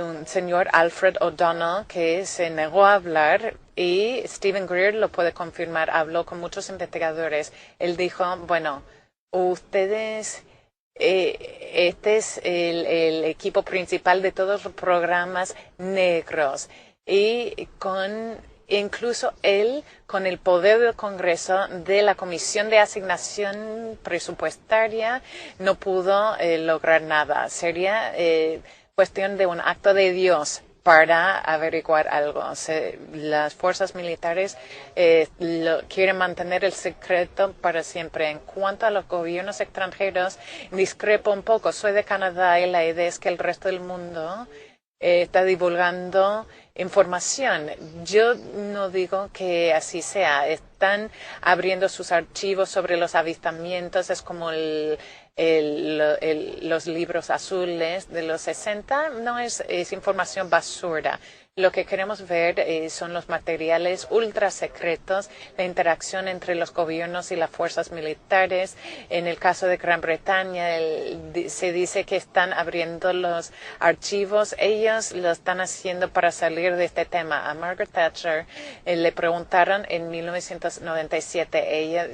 un señor Alfred O'Donnell, que se negó a hablar, y Stephen Greer lo puede confirmar. Habló con muchos investigadores. Él dijo, bueno, ustedes, este es el equipo principal de todos los programas negros, y incluso él, con el poder del Congreso, de la Comisión de Asignación Presupuestaria, no pudo lograr nada. Sería cuestión de un acto de Dios para averiguar algo. Las fuerzas militares quieren mantener el secreto para siempre. En cuanto a los gobiernos extranjeros, discrepo un poco. Soy de Canadá y la idea es que el resto del mundo está divulgando información. Yo no digo que así sea. Están abriendo sus archivos sobre los avistamientos. Es como los libros azules de los 60. No es información basura. Lo que queremos ver son los materiales ultra secretos, la interacción entre los gobiernos y las fuerzas militares. En el caso de Gran Bretaña, se dice que están abriendo los archivos. Ellos lo están haciendo para salir de este tema. A Margaret Thatcher le preguntaron en 1997. Ella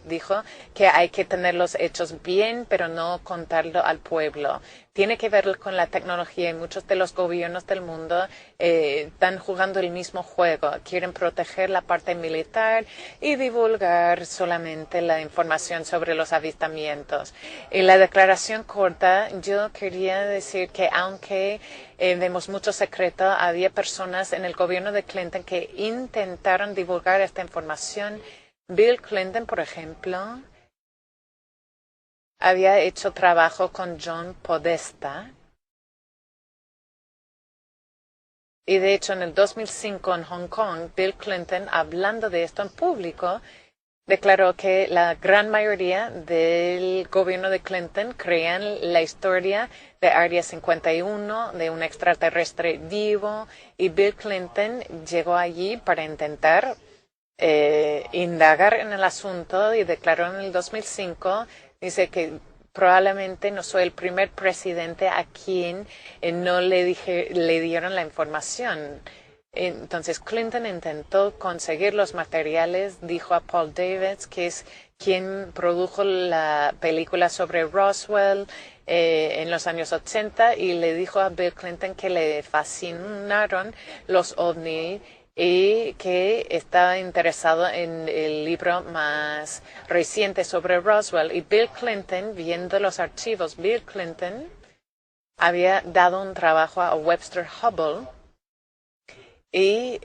dijo que hay que tener los hechos bien pero no contarlo al pueblo. Tiene que ver con la tecnología y muchos de los gobiernos del mundo están jugando el mismo juego. Quieren proteger la parte militar y divulgar solamente la información sobre los avistamientos. En la declaración corta, yo quería decir que aunque vemos mucho secreto, había personas en el gobierno de Clinton que intentaron divulgar esta información. Bill Clinton, por ejemplo, había hecho trabajo con John Podesta. Y de hecho, en el 2005 en Hong Kong, Bill Clinton, hablando de esto en público, declaró que la gran mayoría del gobierno de Clinton creían la historia de Área 51, de un extraterrestre vivo, y Bill Clinton llegó allí para intentar indagar en el asunto y declaró en el 2005, dice que probablemente no soy el primer presidente a quien no le dieron la información. Entonces Clinton intentó conseguir los materiales, dijo a Paul Davies, que es quien produjo la película sobre Roswell en los años 80, y le dijo a Bill Clinton que le fascinaron los ovnis y que estaba interesado en el libro más reciente sobre Roswell. Y Bill Clinton, viendo los archivos, Bill Clinton había dado un trabajo a Webster Hubbell y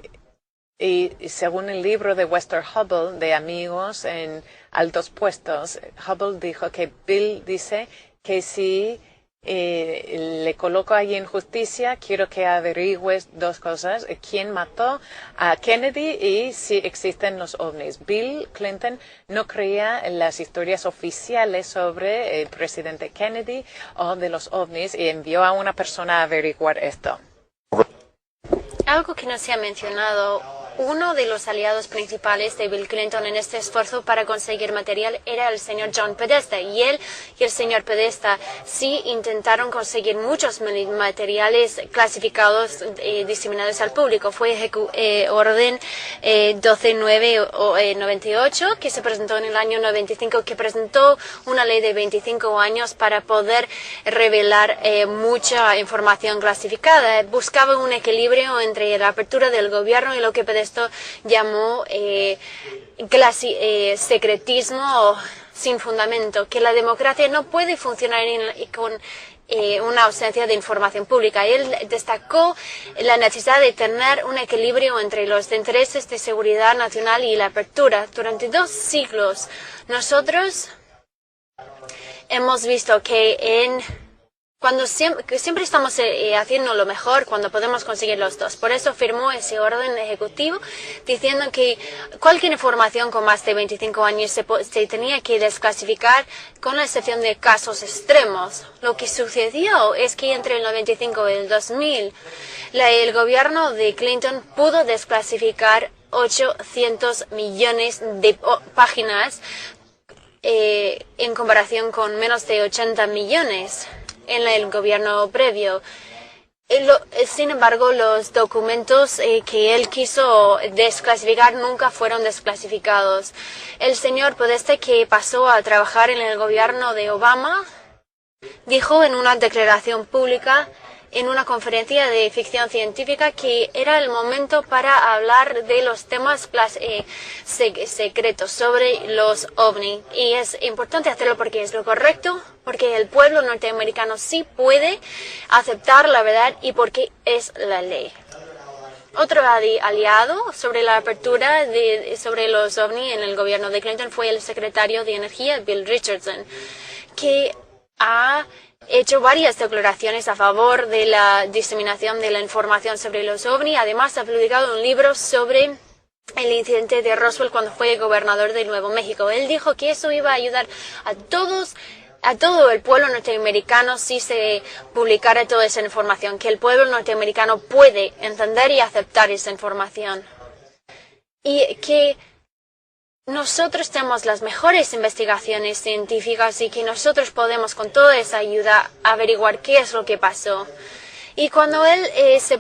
según el libro de Webster Hubbell, de amigos en altos puestos, Hubbell dijo que Bill dice que si le coloco allí en justicia, quiero que averigües dos cosas: quién mató a Kennedy y si existen los ovnis. Bill Clinton no creía en las historias oficiales sobre el presidente Kennedy o de los ovnis y envió a una persona a averiguar esto. Algo que no se ha mencionado: uno de los aliados principales de Bill Clinton en este esfuerzo para conseguir material era el señor John Podesta, y él y el señor Podesta sí intentaron conseguir muchos materiales clasificados diseminados al público. Fue orden 12998 que se presentó en el año 95, que presentó una ley de 25 años para poder revelar mucha información clasificada. Buscaba un equilibrio entre la apertura del gobierno y lo que esto llamó secretismo sin fundamento, que la democracia no puede funcionar con una ausencia de información pública. Él destacó la necesidad de tener un equilibrio entre los intereses de seguridad nacional y la apertura. Durante 2 siglos, nosotros hemos visto que siempre estamos haciendo lo mejor cuando podemos conseguir los dos. Por eso firmó ese orden ejecutivo diciendo que cualquier información con más de 25 años se tenía que desclasificar, con la excepción de casos extremos. Lo que sucedió es que entre el 95 y el 2000, el gobierno de Clinton pudo desclasificar 800 millones de páginas en comparación con menos de 80 millones en el gobierno previo. Sin embargo, los documentos que él quiso desclasificar nunca fueron desclasificados. El señor Podesta, que pasó a trabajar en el gobierno de Obama, dijo en una declaración pública en una conferencia de ficción científica que era el momento para hablar de los temas secretos sobre los ovni. Y es importante hacerlo porque es lo correcto, porque el pueblo norteamericano sí puede aceptar la verdad y porque es la ley. Otro aliado sobre la apertura sobre los ovni en el gobierno de Clinton fue el secretario de Energía, Bill Richardson, que ha hecho varias declaraciones a favor de la diseminación de la información sobre los ovni. Además, ha publicado un libro sobre el incidente de Roswell cuando fue gobernador de Nuevo México. Él dijo que eso iba a ayudar a todo el pueblo norteamericano si se publicara toda esa información, que el pueblo norteamericano puede entender y aceptar esa información. Y que nosotros tenemos las mejores investigaciones científicas y que nosotros podemos con toda esa ayuda averiguar qué es lo que pasó. Y cuando él se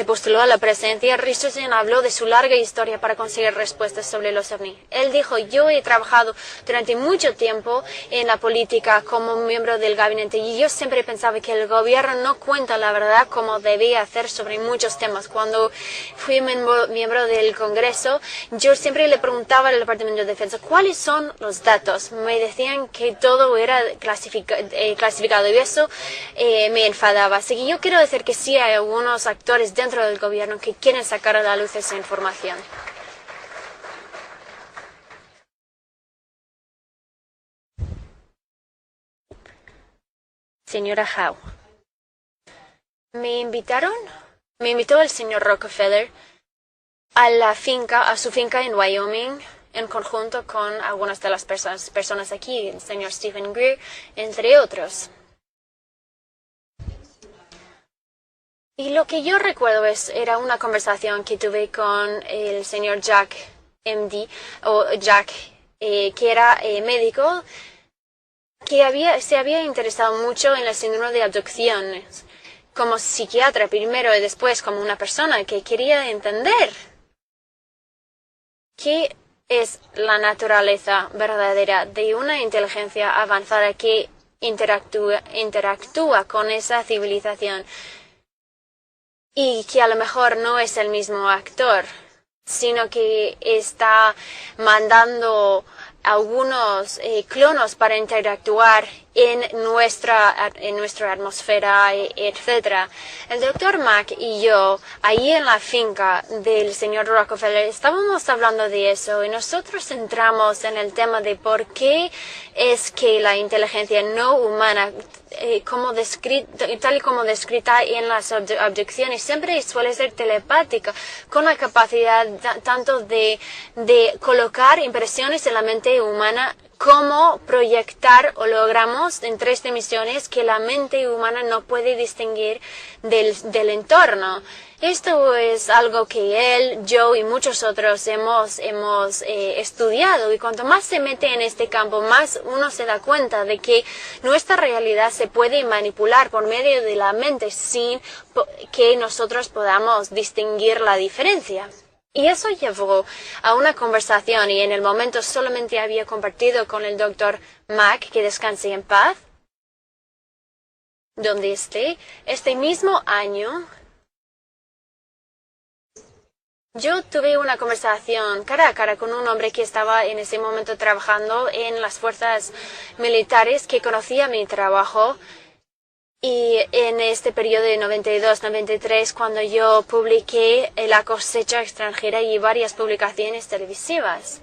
postuló a la presidencia, Richardson habló de su larga historia para conseguir respuestas sobre los ovnis. Él dijo, yo he trabajado durante mucho tiempo en la política como miembro del gabinete y yo siempre pensaba que el gobierno no cuenta la verdad como debía hacer sobre muchos temas. Cuando fui miembro del Congreso, yo siempre le preguntaba al Departamento de Defensa, ¿cuáles son los datos? Me decían que todo era clasificado y eso me enfadaba. Así que yo quiero decir que sí hay algunos actores dentro del gobierno que quieren sacar a la luz esa información. Señora Howe, me invitó el señor Rockefeller a su finca en Wyoming, en conjunto con algunas de las personas aquí, el señor Stephen Greer, entre otros. Y lo que yo recuerdo era una conversación que tuve con el señor Jack MD, o Jack, que era médico, que se había interesado mucho en el síndrome de abducciones, como psiquiatra primero y después como una persona que quería entender qué es la naturaleza verdadera de una inteligencia avanzada que interactúa con esa civilización. Y que a lo mejor no es el mismo actor, sino que está mandando algunos clonos para interactuar en nuestra atmósfera, etc. El Dr. Mack y yo, ahí en la finca del señor Rockefeller, estábamos hablando de eso y nosotros entramos en el tema de por qué es que la inteligencia no humana, tal y como descrita en las abducciones, siempre suele ser telepática, con la capacidad tanto de colocar impresiones en la mente humana como proyectar hologramas en 3 dimensiones que la mente humana no puede distinguir del entorno. Esto es algo que él, yo y muchos otros hemos estudiado, y cuanto más se mete en este campo, más uno se da cuenta de que nuestra realidad se puede manipular por medio de la mente sin que nosotros podamos distinguir la diferencia. Y eso llevó a una conversación, y en el momento solamente había compartido con el Dr. Mack, que descanse en paz, donde esté. Este mismo año, yo tuve una conversación cara a cara con un hombre que estaba en ese momento trabajando en las fuerzas militares, que conocía mi trabajo. Y en este periodo de 92-93, cuando yo publiqué La cosecha extranjera y varias publicaciones televisivas.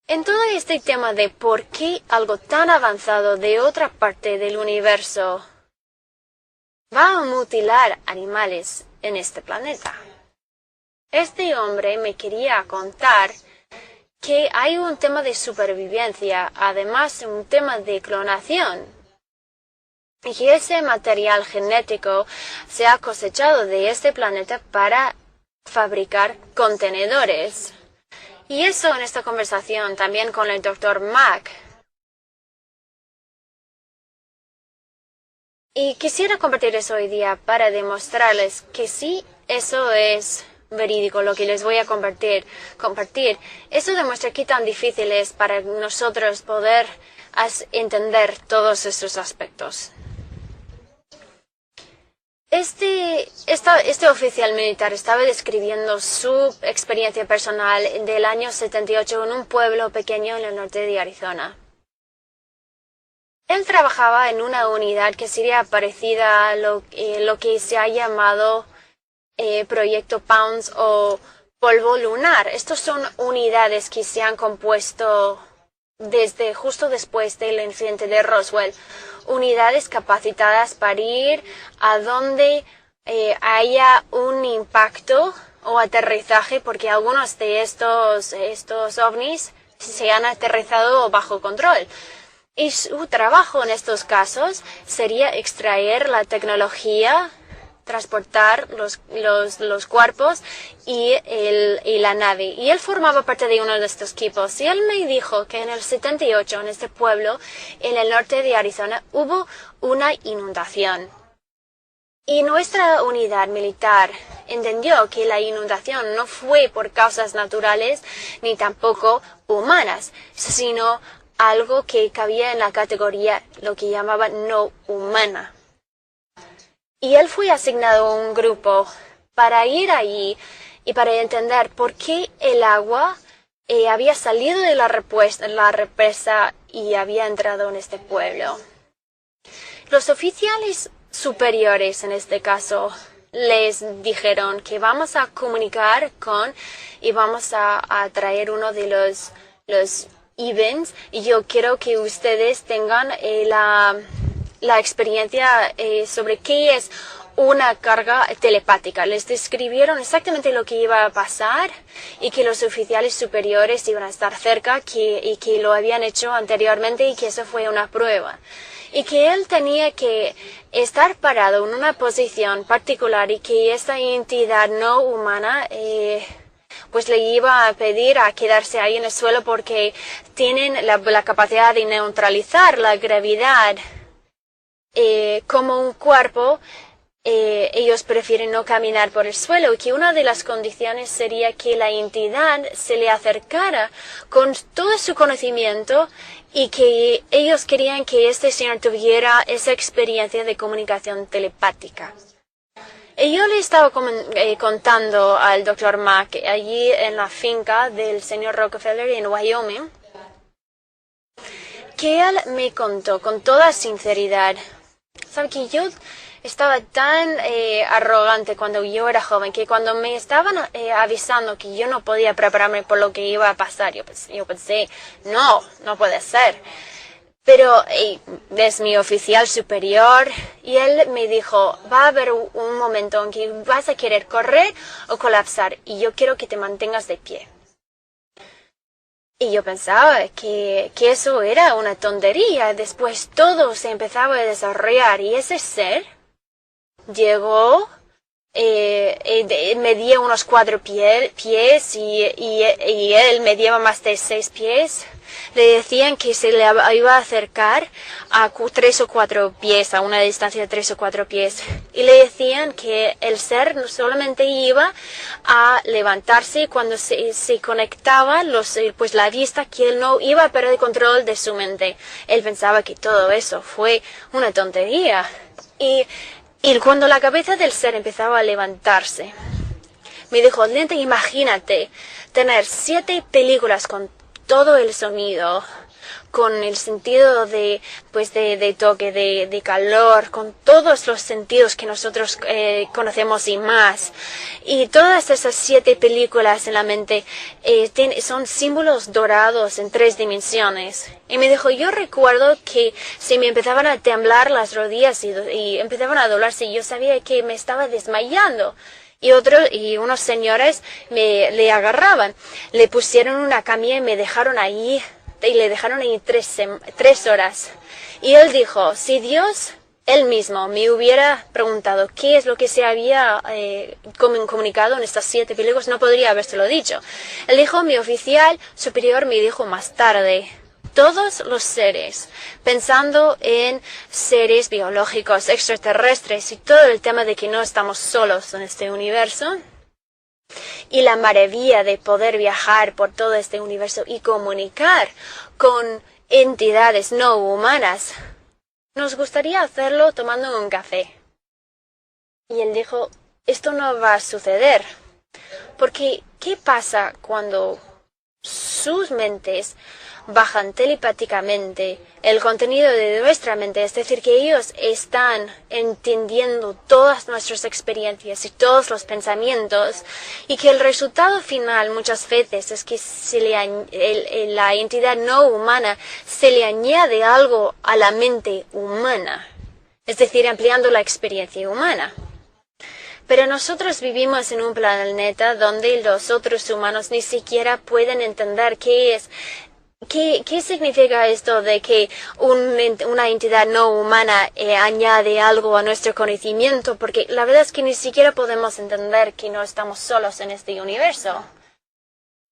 En todo este tema de por qué algo tan avanzado de otra parte del universo va a mutilar animales en este planeta. Este hombre me quería contar que hay un tema de supervivencia, además un tema de clonación. Y que ese material genético se ha cosechado de este planeta para fabricar contenedores. Y eso en esta conversación también con el Dr. Mack. Y quisiera compartir eso hoy día para demostrarles que sí, eso es verídico, lo que les voy a compartir. Eso demuestra qué tan difícil es para nosotros poder entender todos estos aspectos. Este oficial militar estaba describiendo su experiencia personal del año 78 en un pueblo pequeño en el norte de Arizona. Él trabajaba en una unidad que sería parecida a lo que se ha llamado Proyecto Pounds o polvo lunar. Estos son unidades que se han compuesto desde justo después del incidente de Roswell. Unidades capacitadas para ir a donde haya un impacto o aterrizaje, porque algunos de estos ovnis se han aterrizado bajo control. Y su trabajo en estos casos sería extraer la tecnología transportar los cuerpos y la nave. Y él formaba parte de uno de estos equipos. Y él me dijo que en el 78, en este pueblo, en el norte de Arizona, hubo una inundación. Y nuestra unidad militar entendió que la inundación no fue por causas naturales ni tampoco humanas, sino algo que cabía en la categoría lo que llamaban no humana. Y él fue asignado a un grupo para ir allí y para entender por qué el agua había salido de la represa y había entrado en este pueblo. Los oficiales superiores, en este caso, les dijeron que vamos a comunicar y vamos a traer uno de los events, y yo quiero que ustedes tengan la experiencia sobre qué es una carga telepática. Les describieron exactamente lo que iba a pasar y que los oficiales superiores iban a estar cerca y que lo habían hecho anteriormente y que eso fue una prueba. Y que él tenía que estar parado en una posición particular y que esta entidad no humana pues le iba a pedir a quedarse ahí en el suelo porque tienen la capacidad de neutralizar la gravedad como un cuerpo. Ellos prefieren no caminar por el suelo y que una de las condiciones sería que la entidad se le acercara con todo su conocimiento y que ellos querían que este señor tuviera esa experiencia de comunicación telepática. Y yo le estaba contando al Dr. Mack allí en la finca del señor Rockefeller en Wyoming, que él me contó con toda sinceridad. ¿Sabe que yo estaba tan arrogante cuando yo era joven que cuando me estaban avisando que yo no podía prepararme por lo que iba a pasar, yo pensé, no puede ser. Pero es mi oficial superior y él me dijo, va a haber un momento en que vas a querer correr o colapsar y yo quiero que te mantengas de pie. Y yo pensaba que eso era una tontería. Después todo se empezaba a desarrollar y ese ser llegó, medía unos 4 pies y él medía más de 6 pies. Le decían que se le iba a acercar a 3 o 4 pies, a una distancia de 3 o 4 pies. Y le decían que el ser no solamente iba a levantarse cuando se conectaba pues la vista, que él no iba a perder el control de su mente. Él pensaba que todo eso fue una tontería. Y cuando la cabeza del ser empezaba a levantarse, me dijo, Linda, imagínate tener 7 películas con todo el sonido, con el sentido de toque, de calor, con todos los sentidos que nosotros conocemos y más. Y todas esas 7 películas en la mente son símbolos dorados en 3 dimensiones. Y me dijo, yo recuerdo que se me empezaban a temblar las rodillas y empezaban a doblarse y yo sabía que me estaba desmayando. Y unos señores le agarraban, le pusieron una camilla y me dejaron ahí, y le dejaron ahí 3 horas. Y él dijo, si Dios, él mismo, me hubiera preguntado qué es lo que se había comunicado en estas 7 películas, no podría habérselo dicho. Él dijo, mi oficial superior me dijo más tarde, todos los seres, pensando en seres biológicos, extraterrestres y todo el tema de que no estamos solos en este universo y la maravilla de poder viajar por todo este universo y comunicar con entidades no humanas, nos gustaría hacerlo tomando un café. Y él dijo, esto no va a suceder, porque ¿qué pasa cuando sus mentes bajan telepáticamente el contenido de nuestra mente? Es decir, que ellos están entendiendo todas nuestras experiencias y todos los pensamientos y que el resultado final muchas veces es que la entidad no humana se le añade algo a la mente humana, es decir, ampliando la experiencia humana. Pero nosotros vivimos en un planeta donde los otros humanos ni siquiera pueden entender qué es ¿Qué significa esto de que una entidad no humana añade algo a nuestro conocimiento? Porque la verdad es que ni siquiera podemos entender que no estamos solos en este universo.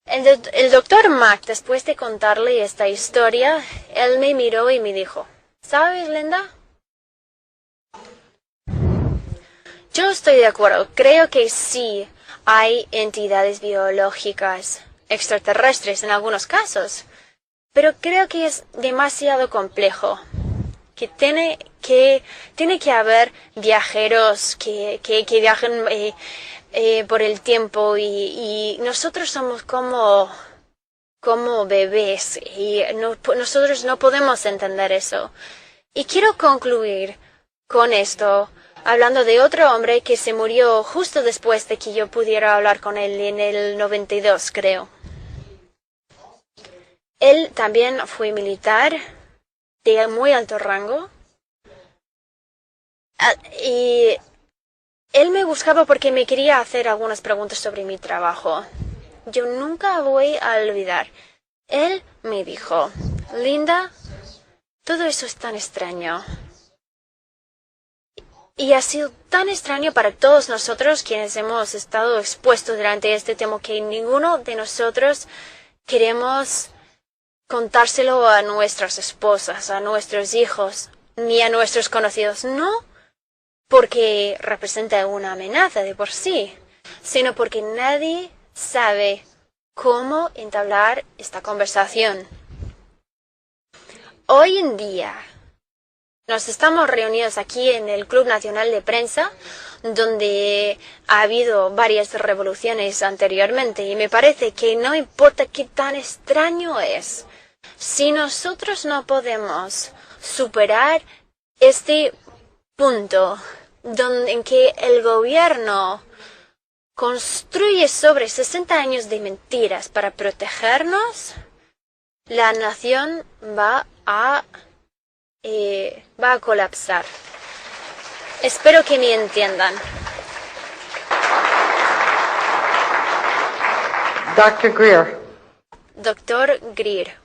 El doctor Mack, después de contarle esta historia, él me miró y me dijo, ¿sabes, Linda? Yo estoy de acuerdo. Creo que sí hay entidades biológicas extraterrestres en algunos casos. Pero creo que es demasiado complejo, que tiene que haber viajeros que viajen por el tiempo y nosotros somos como bebés y nosotros no podemos entender eso. Y quiero concluir con esto, hablando de otro hombre que se murió justo después de que yo pudiera hablar con él en el 92, creo. Él también fue militar de muy alto rango y él me buscaba porque me quería hacer algunas preguntas sobre mi trabajo. Yo nunca voy a olvidar. Él me dijo, Linda, todo eso es tan extraño. Y ha sido tan extraño para todos nosotros quienes hemos estado expuestos durante este tema que ninguno de nosotros queremos contárselo a nuestras esposas, a nuestros hijos, ni a nuestros conocidos. No porque representa una amenaza de por sí, sino porque nadie sabe cómo entablar esta conversación. Hoy en día nos estamos reunidos aquí en el Club Nacional de Prensa, donde ha habido varias revoluciones anteriormente, y me parece que no importa qué tan extraño es, si nosotros no podemos superar este punto en que el gobierno construye sobre 60 años de mentiras para protegernos, la nación va a colapsar. Espero que me entiendan. Dr. Greer. Doctor Greer.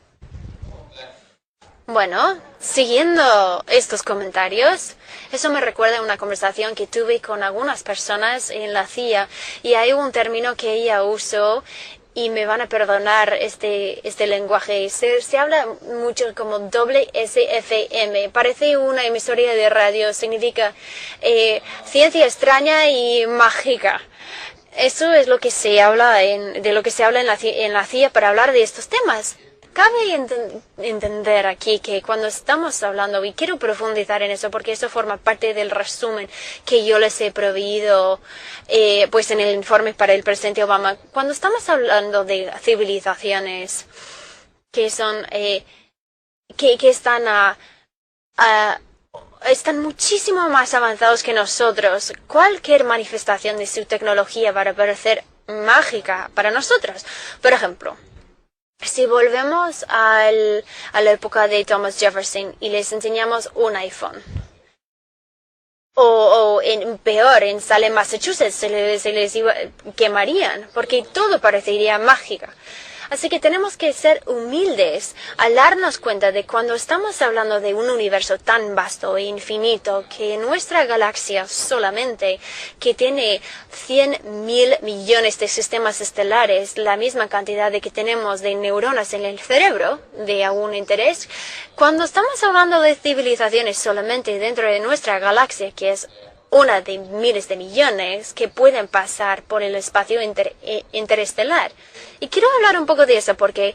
Bueno, siguiendo estos comentarios, eso me recuerda a una conversación que tuve con algunas personas en la CIA y hay un término que ella usó y me van a perdonar este lenguaje. Se habla mucho como doble SFM. Parece una emisora de radio. Significa ciencia extraña y mágica. Eso es lo que se habla en la CIA para hablar de estos temas. Cabe entender aquí que cuando estamos hablando, y quiero profundizar en eso porque eso forma parte del resumen que yo les he proveído pues en el informe para el presidente Obama, cuando estamos hablando de civilizaciones que son que están muchísimo más avanzados que nosotros, cualquier manifestación de su tecnología va a parecer mágica para nosotros. Por ejemplo, si volvemos a la época de Thomas Jefferson y les enseñamos un iPhone, o peor, en Salem, Massachusetts, se les quemarían, porque todo parecería mágica. Así que tenemos que ser humildes al darnos cuenta de cuando estamos hablando de un universo tan vasto e infinito que nuestra galaxia solamente, que tiene 100.000 millones de sistemas estelares, la misma cantidad de que tenemos de neuronas en el cerebro, de algún interés, cuando estamos hablando de civilizaciones solamente dentro de nuestra galaxia, que es una de miles de millones que pueden pasar por el espacio interestelar. Y quiero hablar un poco de eso porque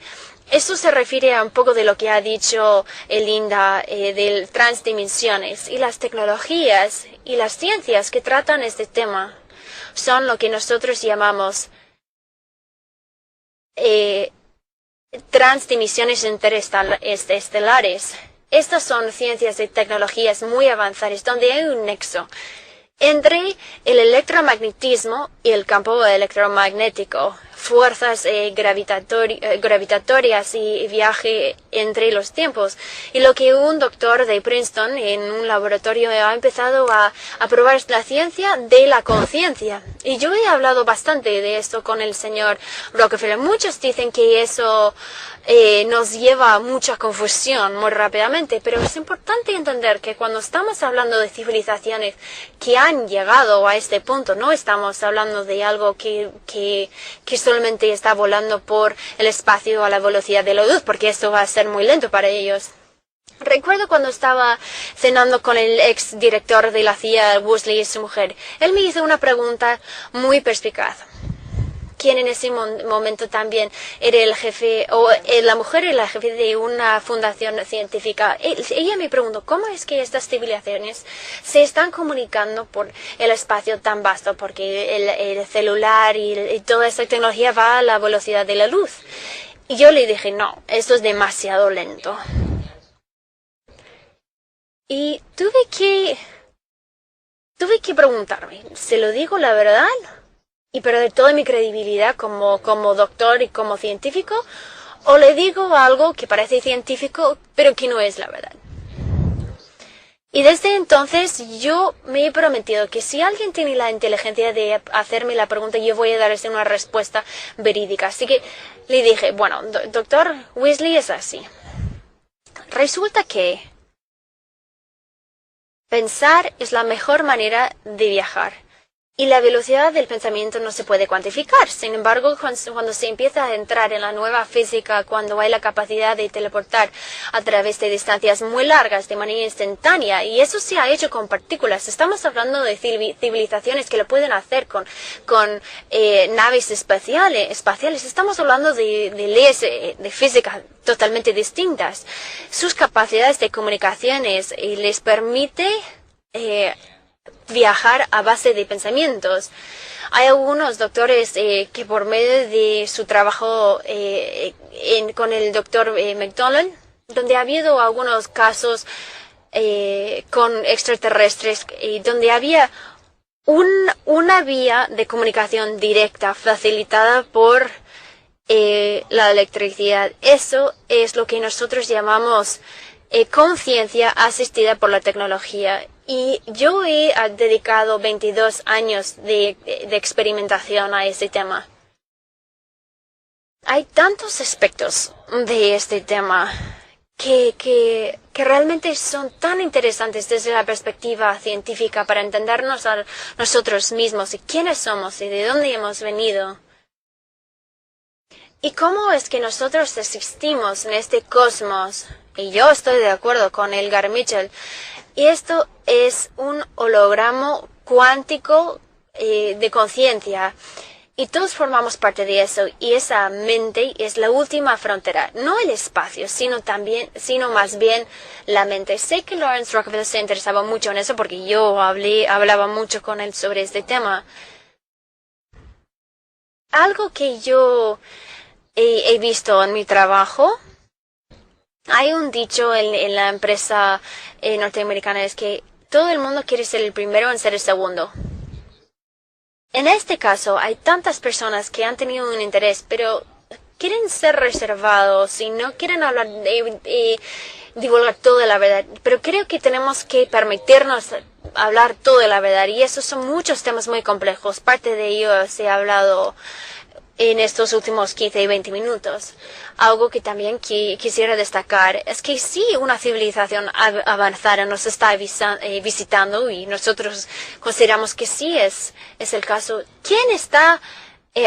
eso se refiere a un poco de lo que ha dicho Linda de transdimensiones, y las tecnologías y las ciencias que tratan este tema son lo que nosotros llamamos transdimensiones interestelares. Estas son ciencias y tecnologías muy avanzadas donde hay un nexo entre el electromagnetismo y el campo electromagnético, fuerzas gravitatorias y viaje entre los tiempos. Y lo que un doctor de Princeton en un laboratorio ha empezado a probar es la ciencia de la conciencia. Y yo he hablado bastante de esto con el señor Rockefeller. Muchos dicen que eso nos lleva a mucha confusión muy rápidamente, pero es importante entender que cuando estamos hablando de civilizaciones que han llegado a este punto, no estamos hablando de algo que solamente está volando por el espacio a la velocidad de la luz, porque esto va a ser muy lento para ellos. Recuerdo cuando estaba cenando con el ex director de la CIA, Wesley, y su mujer. Él me hizo una pregunta muy perspicaz. Quien en ese momento también era el jefe, o la mujer era la jefe de una fundación científica. Ella me preguntó, ¿cómo es que estas civilizaciones se están comunicando por el espacio tan vasto? Porque el celular y toda esta tecnología va a la velocidad de la luz. Y yo le dije, no, esto es demasiado lento. Y tuve que preguntarme, ¿se lo digo la verdad? Y perder toda mi credibilidad como doctor y como científico, o le digo algo que parece científico, pero que no es la verdad. Y desde entonces yo me he prometido que si alguien tiene la inteligencia de hacerme la pregunta, yo voy a darles una respuesta verídica. Así que le dije, bueno, doctor Wesley, es así. Resulta que pensar es la mejor manera de viajar. Y la velocidad del pensamiento no se puede cuantificar. Sin embargo, cuando se empieza a entrar en la nueva física, cuando hay la capacidad de teleportar a través de distancias muy largas de manera instantánea, y eso se ha hecho con partículas. Estamos hablando de civilizaciones que lo pueden hacer con naves espaciales. Estamos hablando de leyes de física totalmente distintas. Sus capacidades de comunicaciones les permite viajar a base de pensamientos. Hay algunos doctores que por medio de su trabajo con el doctor McDonald, donde ha habido algunos casos con extraterrestres, donde había una vía de comunicación directa facilitada por la electricidad. Eso es lo que nosotros llamamos conciencia asistida por la tecnología. Y yo he dedicado 22 años de experimentación a este tema. Hay tantos aspectos de este tema que realmente son tan interesantes desde la perspectiva científica para entendernos a nosotros mismos y quiénes somos y de dónde hemos venido. Y cómo es que nosotros existimos en este cosmos. Y yo estoy de acuerdo con Edgar Mitchell. Y esto es un holograma cuántico de conciencia. Y todos formamos parte de eso. Y esa mente es la última frontera. No el espacio, sino más bien la mente. Sé que Lawrence Rockefeller se interesaba mucho en eso porque yo hablaba mucho con él sobre este tema. Algo que yo he visto en mi trabajo. Hay un dicho en la empresa norteamericana, es que todo el mundo quiere ser el primero en ser el segundo. En este caso, hay tantas personas que han tenido un interés, pero quieren ser reservados y no quieren hablar divulgar toda la verdad. Pero creo que tenemos que permitirnos hablar toda la verdad, y esos son muchos temas muy complejos. Parte de ello se ha hablado en estos últimos 15 y 20 minutos. Algo que también quisiera destacar es que sí, una civilización avanzada nos está visitando y nosotros consideramos que sí es el caso. ¿Quién está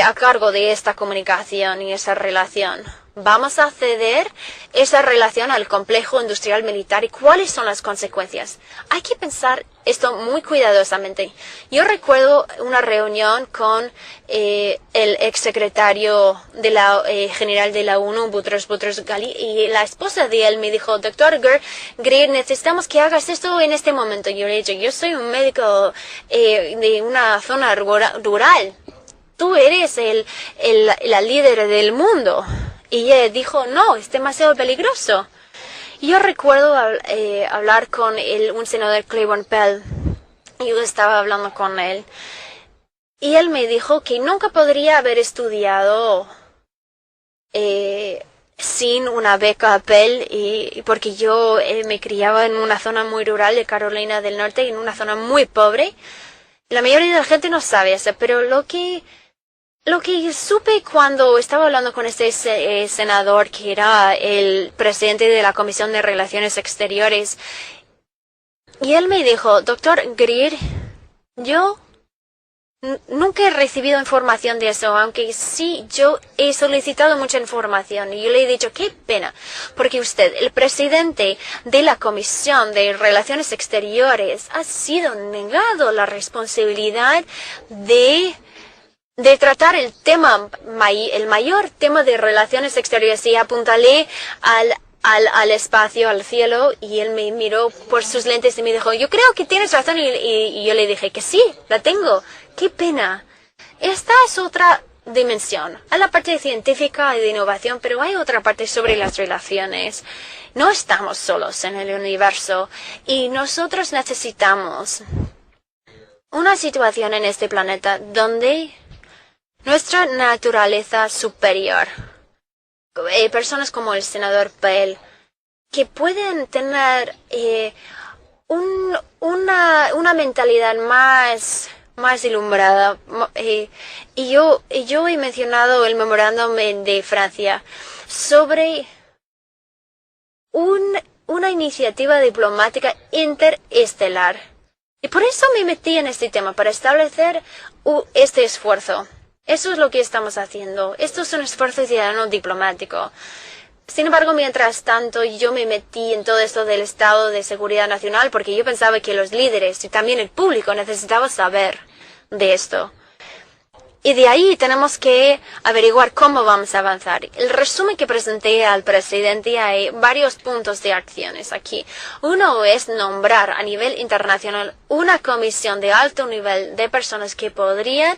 a cargo de esta comunicación y esa relación? ¿Vamos a ceder esa relación al complejo industrial militar y cuáles son las consecuencias? Hay que pensar esto muy cuidadosamente. Yo recuerdo una reunión con el exsecretario de la general de la ONU, Boutros Ghali, y la esposa de él me dijo, Dr. Greer, necesitamos que hagas esto en este momento. Yo le he dicho, yo soy un médico de una zona rural. Tú eres la líder del mundo. Y ella dijo, no, es demasiado peligroso. Yo recuerdo hablar con un senador, Claiborne Pell. Yo estaba hablando con él. Y él me dijo que nunca podría haber estudiado sin una beca Pell, porque yo me criaba en una zona muy rural de Carolina del Norte, en una zona muy pobre. La mayoría de la gente no sabe eso, pero lo que supe cuando estaba hablando con este senador, que era el presidente de la Comisión de Relaciones Exteriores, y él me dijo, Dr. Greer, yo nunca he recibido información de eso, aunque sí, yo he solicitado mucha información y yo le he dicho, qué pena, porque usted, el presidente de la Comisión de Relaciones Exteriores, ha sido negado la responsabilidad de tratar el tema, el mayor tema de relaciones exteriores, y apuntalé al espacio, al cielo, y él me miró por sus lentes y me dijo, yo creo que tienes razón, y yo le dije que sí, la tengo. ¡Qué pena! Esta es otra dimensión. Hay la parte científica y de innovación, pero hay otra parte sobre las relaciones. No estamos solos en el universo y nosotros necesitamos una situación en este planeta donde nuestra naturaleza superior, personas como el senador Pell, que pueden tener una mentalidad más ilumbrada. Y yo he mencionado el memorándum de Francia sobre una iniciativa diplomática interestelar. Y por eso me metí en este tema, para establecer este esfuerzo. Eso es lo que estamos haciendo. Esto es un esfuerzo ciudadano diplomático. Sin embargo, mientras tanto, yo me metí en todo esto del Estado de Seguridad Nacional porque yo pensaba que los líderes y también el público necesitaban saber de esto. Y de ahí tenemos que averiguar cómo vamos a avanzar. El resumen que presenté al presidente, hay varios puntos de acciones aquí. Uno es nombrar a nivel internacional una comisión de alto nivel de personas que podrían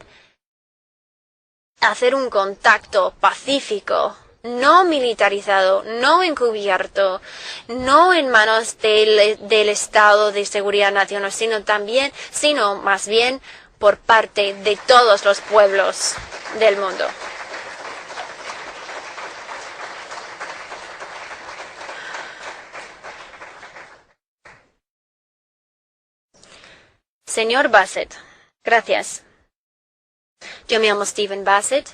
hacer un contacto pacífico, no militarizado, no encubierto, no en manos del Estado de Seguridad Nacional, sino más bien por parte de todos los pueblos del mundo. Señor Bassett, gracias. Yo me llamo Stephen Bassett.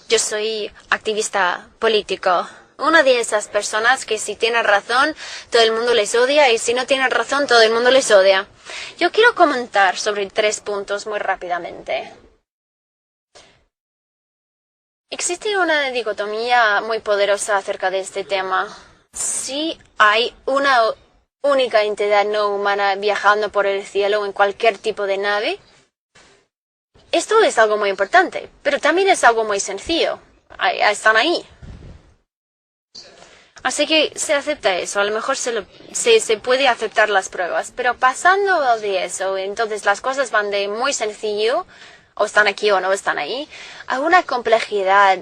Yo soy activista político. Una de esas personas que si tienen razón, todo el mundo les odia, y si no tienen razón, todo el mundo les odia. Yo quiero comentar sobre 3 puntos muy rápidamente. Existe una dicotomía muy poderosa acerca de este tema. Si hay una única entidad no humana viajando por el cielo en cualquier tipo de nave, esto es algo muy importante, pero también es algo muy sencillo. Están ahí. Así que se acepta eso. A lo mejor se puede aceptar las pruebas. Pero pasando de eso, entonces las cosas van de muy sencillo, o están aquí o no están ahí, a una complejidad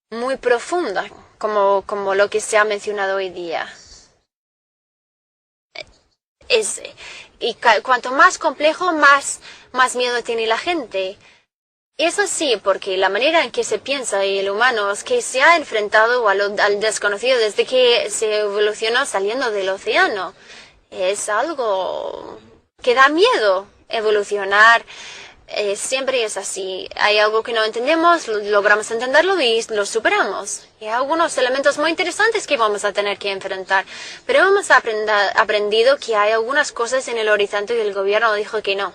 muy profunda, como lo que se ha mencionado hoy día. Y cuanto más complejo, más miedo tiene la gente. Eso sí, porque la manera en que se piensa el humano es que se ha enfrentado al desconocido desde que se evolucionó saliendo del océano. Es algo que da miedo evolucionar. Siempre es así. Hay algo que no entendemos, logramos entenderlo y lo superamos. Y hay algunos elementos muy interesantes que vamos a tener que enfrentar. Pero hemos aprendido que hay algunas cosas en el horizonte y el gobierno dijo que no.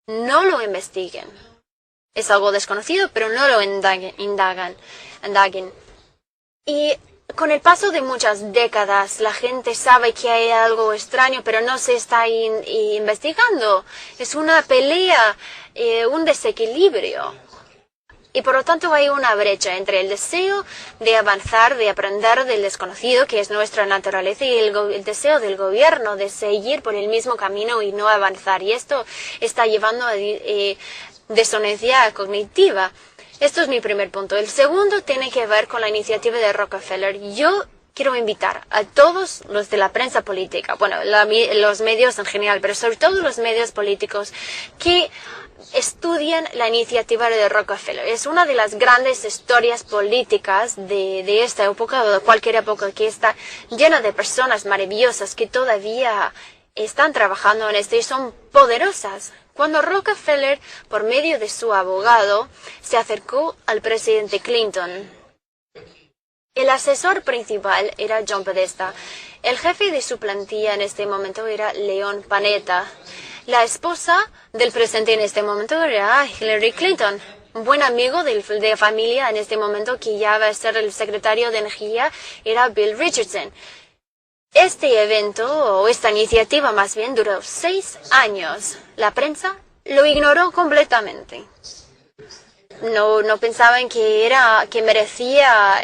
No lo investiguen. Es algo desconocido, pero no lo indaguen. Y con el paso de muchas décadas, la gente sabe que hay algo extraño, pero no se está investigando. Es una pelea, un desequilibrio. Y por lo tanto hay una brecha entre el deseo de avanzar, de aprender del desconocido, que es nuestra naturaleza, y el deseo del gobierno de seguir por el mismo camino y no avanzar. Y esto está llevando a disonancia cognitiva. Esto es mi primer punto. El segundo tiene que ver con la iniciativa de Rockefeller. Yo quiero invitar a todos los de la prensa política, bueno, los medios en general, pero sobre todo los medios políticos, que estudien la iniciativa de Rockefeller. Es una de las grandes historias políticas de esta época o de cualquier época, que está llena de personas maravillosas que todavía están trabajando en esto y son poderosas. Cuando Rockefeller, por medio de su abogado, se acercó al presidente Clinton, el asesor principal era John Podesta. El jefe de su plantilla en este momento era Leon Panetta. La esposa del presidente en este momento era Hillary Clinton. Un buen amigo de familia en este momento, que ya va a ser el secretario de Energía, era Bill Richardson. Este evento, o esta iniciativa más bien, duró 6 años. La prensa lo ignoró completamente. No pensaban que merecía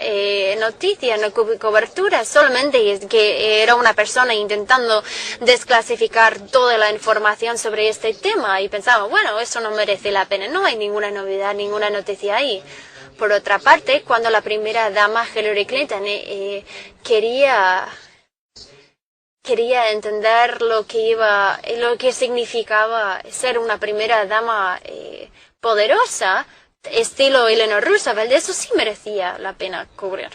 noticia, no cobertura, solamente que era una persona intentando desclasificar toda la información sobre este tema, y pensaban, bueno, eso no merece la pena, no hay ninguna novedad, ninguna noticia ahí. Por otra parte, cuando la primera dama Hillary Clinton quería entender lo que significaba ser una primera dama poderosa, estilo Eleanor Roosevelt, eso sí merecía la pena cubrir.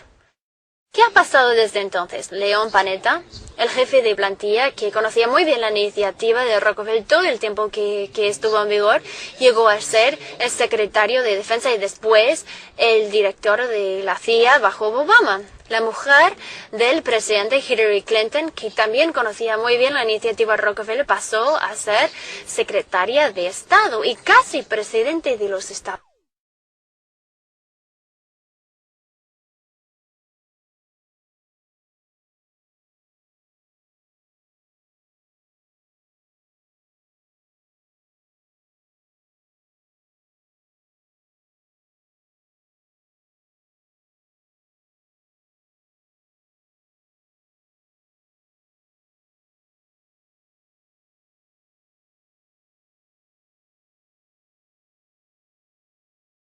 ¿Qué ha pasado desde entonces? Leon Panetta, el jefe de plantilla, que conocía muy bien la iniciativa de Rockefeller todo el tiempo que estuvo en vigor, llegó a ser el secretario de Defensa y después el director de la CIA bajo Obama. La mujer del presidente Hillary Clinton, que también conocía muy bien la iniciativa Rockefeller, pasó a ser secretaria de Estado y casi presidente de los Estados Unidos.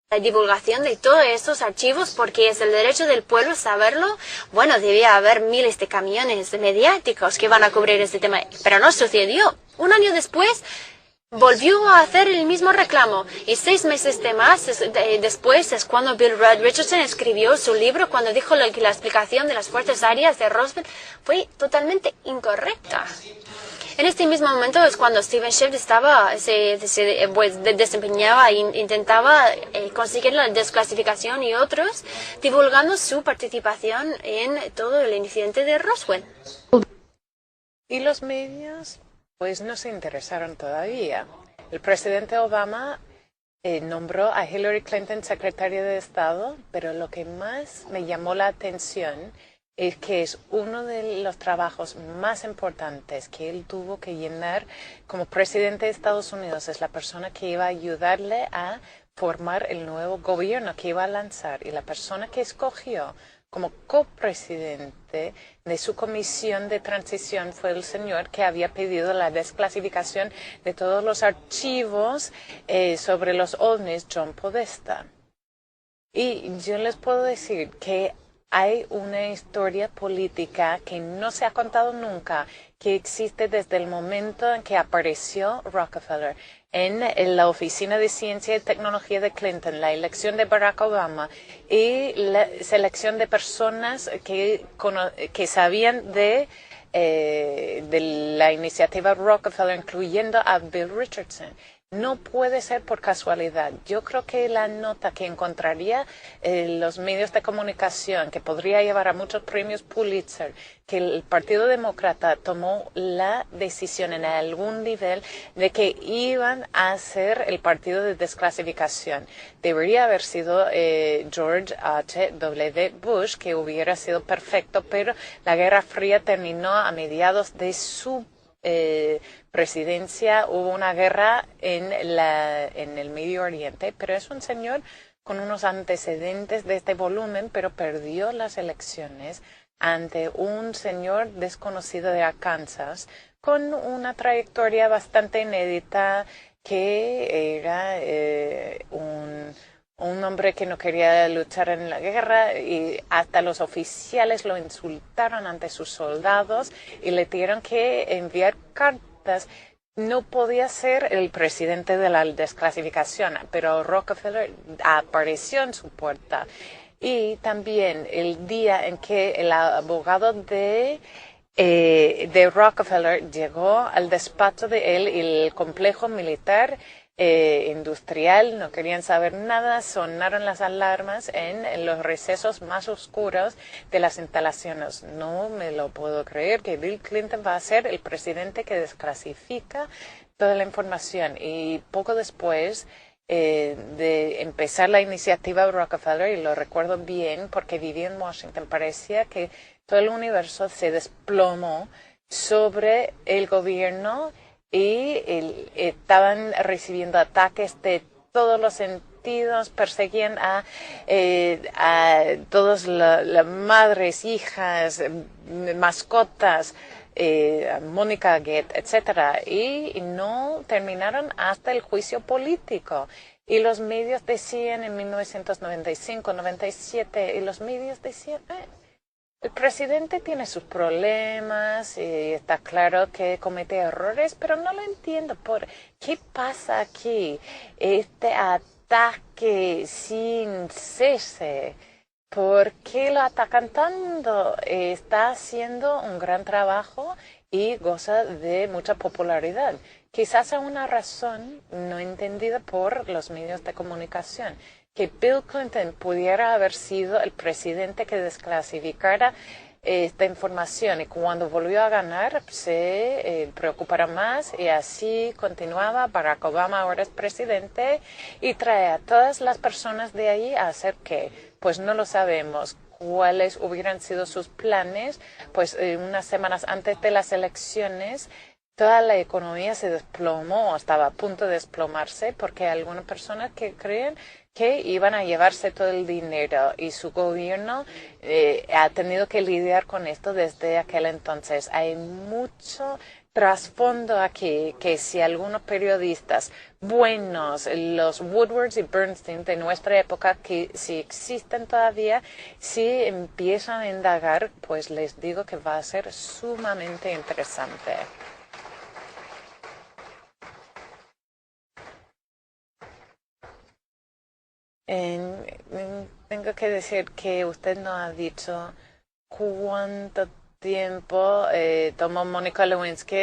La divulgación de todos estos archivos, porque es el derecho del pueblo saberlo. Bueno, debía haber miles de camiones mediáticos que van a cubrir este tema, pero no sucedió. Un año después volvió a hacer el mismo reclamo, y 6 meses después es cuando Bill Richardson escribió su libro, cuando dijo que la explicación de las fuerzas aéreas de Roswell fue totalmente incorrecta. En este mismo momento es cuando Steven Schiff desempeñaba e intentaba conseguir la desclasificación, y otros divulgando su participación en todo el incidente de Roswell. ¿Y los medios? Pues no se interesaron todavía. El presidente Obama nombró a Hillary Clinton secretaria de Estado, pero lo que más me llamó la atención es que es uno de los trabajos más importantes que él tuvo que llenar como presidente de Estados Unidos. Es la persona que iba a ayudarle a formar el nuevo gobierno que iba a lanzar, y la persona que escogió como copresidente de su comisión de transición fue el señor que había pedido la desclasificación de todos los archivos sobre los ovnis, John Podesta. Y yo les puedo decir que hay una historia política que no se ha contado nunca, que existe desde el momento en que apareció Rockefeller en la Oficina de Ciencia y Tecnología de Clinton, la elección de Barack Obama y la selección de personas que sabían de la iniciativa Rockefeller, incluyendo a Bill Richardson. No puede ser por casualidad. Yo creo que la nota que encontraría los medios de comunicación, que podría llevar a muchos premios Pulitzer, que el Partido Demócrata tomó la decisión en algún nivel de que iban a ser el partido de desclasificación. Debería haber sido George H.W. Bush, que hubiera sido perfecto, pero la Guerra Fría terminó a mediados de su presidencia. Hubo una guerra en el Medio Oriente, pero es un señor con unos antecedentes de este volumen, pero perdió las elecciones ante un señor desconocido de Arkansas con una trayectoria bastante inédita, que era un hombre que no quería luchar en la guerra y hasta los oficiales lo insultaron ante sus soldados y le tuvieron que enviar cartas. No podía ser el presidente de la desclasificación, pero Rockefeller apareció en su puerta. Y también el día en que el abogado de Rockefeller llegó al despacho de él y el complejo militar industrial, no querían saber nada, sonaron las alarmas en los recesos más oscuros de las instalaciones. No me lo puedo creer que Bill Clinton va a ser el presidente que desclasifica toda la información. Y poco después de empezar la iniciativa de Rockefeller, y lo recuerdo bien porque viví en Washington, parecía que todo el universo se desplomó sobre el gobierno y estaban recibiendo ataques de todos los sentidos, perseguían a todas las madres, hijas, mascotas, Mónica Gett, etcétera, y no terminaron hasta el juicio político. Y los medios decían en 1995, 97, y los medios decían, el presidente tiene sus problemas y está claro que comete errores, pero no lo entiendo. ¿Qué pasa aquí? Este ataque sin cese. ¿Por qué lo atacan tanto? Está haciendo un gran trabajo y goza de mucha popularidad. Quizás a una razón no entendida por los medios de comunicación. Que Bill Clinton pudiera haber sido el presidente que desclasificara esta información y cuando volvió a ganar se preocupará más y así continuaba. Barack Obama ahora es presidente y trae a todas las personas de ahí a hacer ¿qué? Pues no lo sabemos. ¿Cuáles hubieran sido sus planes? Pues unas semanas antes de las elecciones toda la economía se desplomó, estaba a punto de desplomarse porque hay algunas personas que creen que iban a llevarse todo el dinero y su gobierno ha tenido que lidiar con esto desde aquel entonces. Hay mucho trasfondo aquí que si algunos periodistas buenos, los Woodwards y Bernstein de nuestra época, que si existen todavía, si empiezan a indagar, pues les digo que va a ser sumamente interesante. Tengo que decir que usted no ha dicho cuánto tiempo tomó Mónica Lewinsky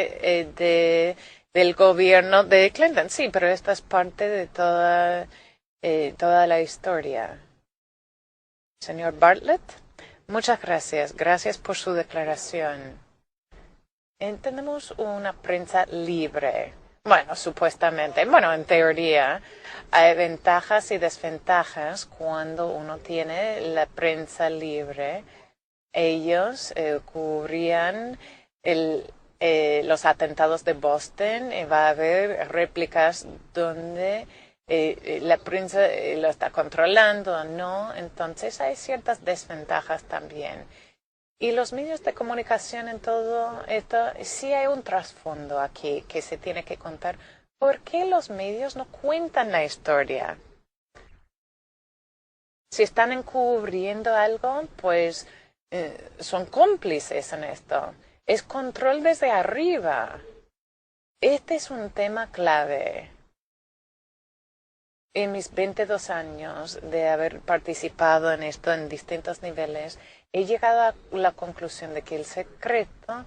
del gobierno de Clinton. Sí, pero esta es parte de toda la historia. Señor Bartlett, muchas gracias. Gracias por su declaración. Tenemos una prensa libre. Bueno, supuestamente. Bueno, en teoría hay ventajas y desventajas cuando uno tiene la prensa libre. Ellos cubrían los atentados de Boston y va a haber réplicas donde la prensa lo está controlando o no. Entonces hay ciertas desventajas también. Y los medios de comunicación en todo esto, sí hay un trasfondo aquí que se tiene que contar. ¿Por qué los medios no cuentan la historia? Si están encubriendo algo, pues son cómplices en esto. Es control desde arriba. Este es un tema clave. En mis 22 años de haber participado en esto en distintos niveles, he llegado a la conclusión de que el secreto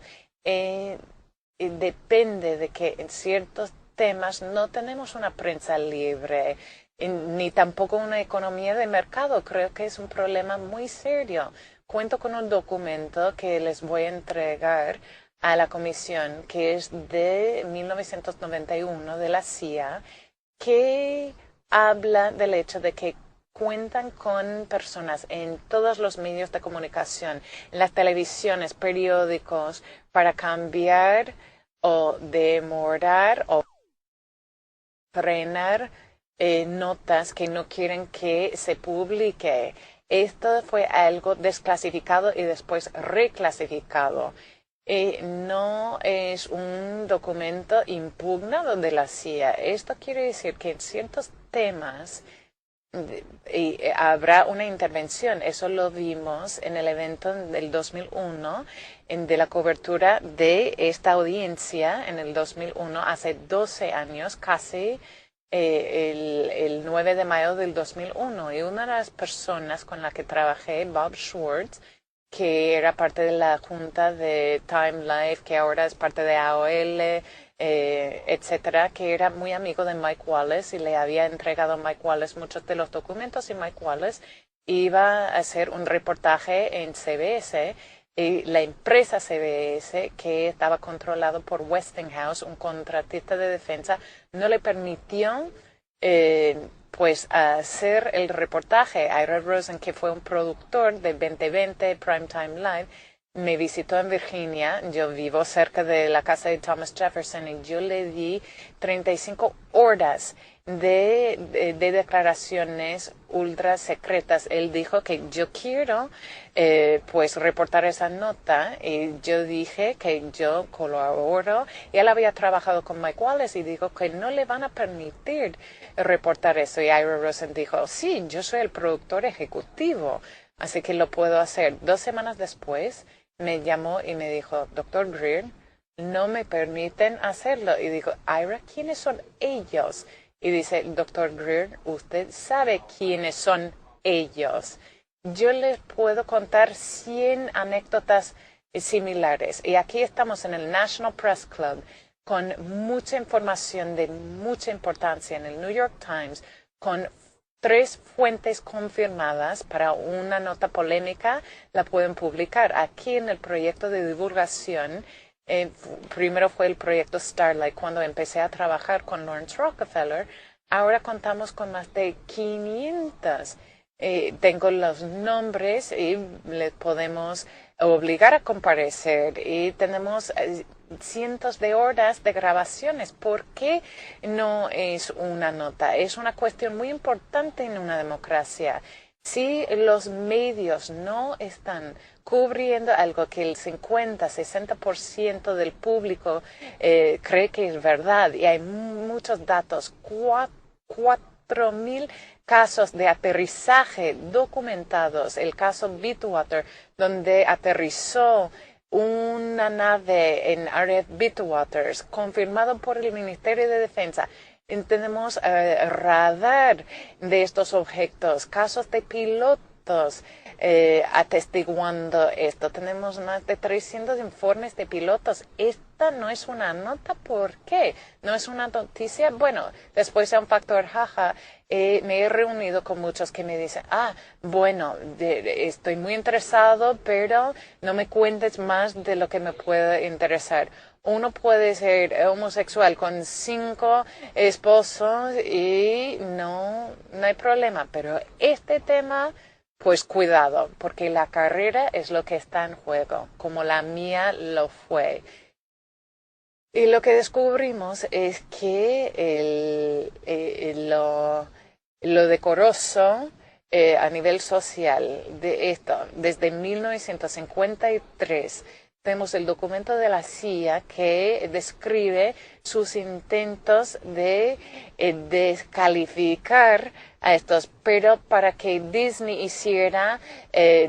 depende de que en ciertos temas no tenemos una prensa libre, ni tampoco una economía de mercado. Creo que es un problema muy serio. Cuento con un documento que les voy a entregar a la comisión, que es de 1991 de la CIA, que habla del hecho de que cuentan con personas en todos los medios de comunicación, en las televisiones, periódicos, para cambiar o demorar o frenar notas que no quieren que se publique. Esto fue algo desclasificado y después reclasificado. No es un documento impugnado de la CIA. Esto quiere decir que en ciertos temas y habrá una intervención. Eso lo vimos en el evento del 2001, de la cobertura de esta audiencia en el 2001, hace 12 años, casi el 9 de mayo del 2001. Y una de las personas con la que trabajé, Bob Schwartz, que era parte de la junta de Time Life, que ahora es parte de AOL, etcétera, que era muy amigo de Mike Wallace y le había entregado a Mike Wallace muchos de los documentos, y Mike Wallace iba a hacer un reportaje en CBS, y la empresa CBS, que estaba controlado por Westinghouse, un contratista de defensa, no le permitió pues hacer el reportaje. Ira Rosen, que fue un productor de 2020 Primetime Live, me visitó en Virginia. Yo vivo cerca de la casa de Thomas Jefferson y yo le di 35 horas de declaraciones ultra secretas. Él dijo que yo quiero pues reportar esa nota, y yo dije que yo colaboro, y él había trabajado con Mike Wallace y dijo que no le van a permitir reportar eso, y Ira Rosen dijo, sí, yo soy el productor ejecutivo, así que lo puedo hacer. 2 semanas después me llamó y me dijo, Dr. Greer, no me permiten hacerlo. Y digo, Ira, ¿quiénes son ellos? Y dice, Dr. Greer, usted sabe quiénes son ellos. Yo les puedo contar 100 anécdotas similares. Y aquí estamos en el National Press Club con mucha información de mucha importancia en el New York Times, con 3 fuentes confirmadas para una nota polémica. La pueden publicar aquí en el proyecto de divulgación. Primero fue el proyecto Starlight, cuando empecé a trabajar con Lawrence Rockefeller. Ahora contamos con más de 500. Tengo los nombres y les podemos obligar a comparecer, y tenemos cientos de horas de grabaciones. ¿Por qué no es una nota? Es una cuestión muy importante en una democracia. Si los medios no están cubriendo algo que el 50-60% del público cree que es verdad, y hay muchos datos, 4.000 casos de aterrizaje documentados, el caso Bitwater, donde aterrizó una nave en RF Bitwaters, confirmado por el Ministerio de Defensa. Tenemos radar de estos objetos, casos de pilotos atestiguando esto. Tenemos más de 300 informes de pilotos. Esta no es una nota. ¿Por qué? ¿No es una noticia? Bueno, después de un factor jaja, me he reunido con muchos que me dicen, bueno, estoy muy interesado, pero no me cuentes más de lo que me puede interesar. Uno puede ser homosexual con 5 esposos y no hay problema, pero este tema, pues cuidado, porque la carrera es lo que está en juego, como la mía lo fue. Y lo que descubrimos es que lo decoroso a nivel social de esto, desde 1953, tenemos el documento de la CIA que describe sus intentos de descalificar a estos, pero para que Disney hiciera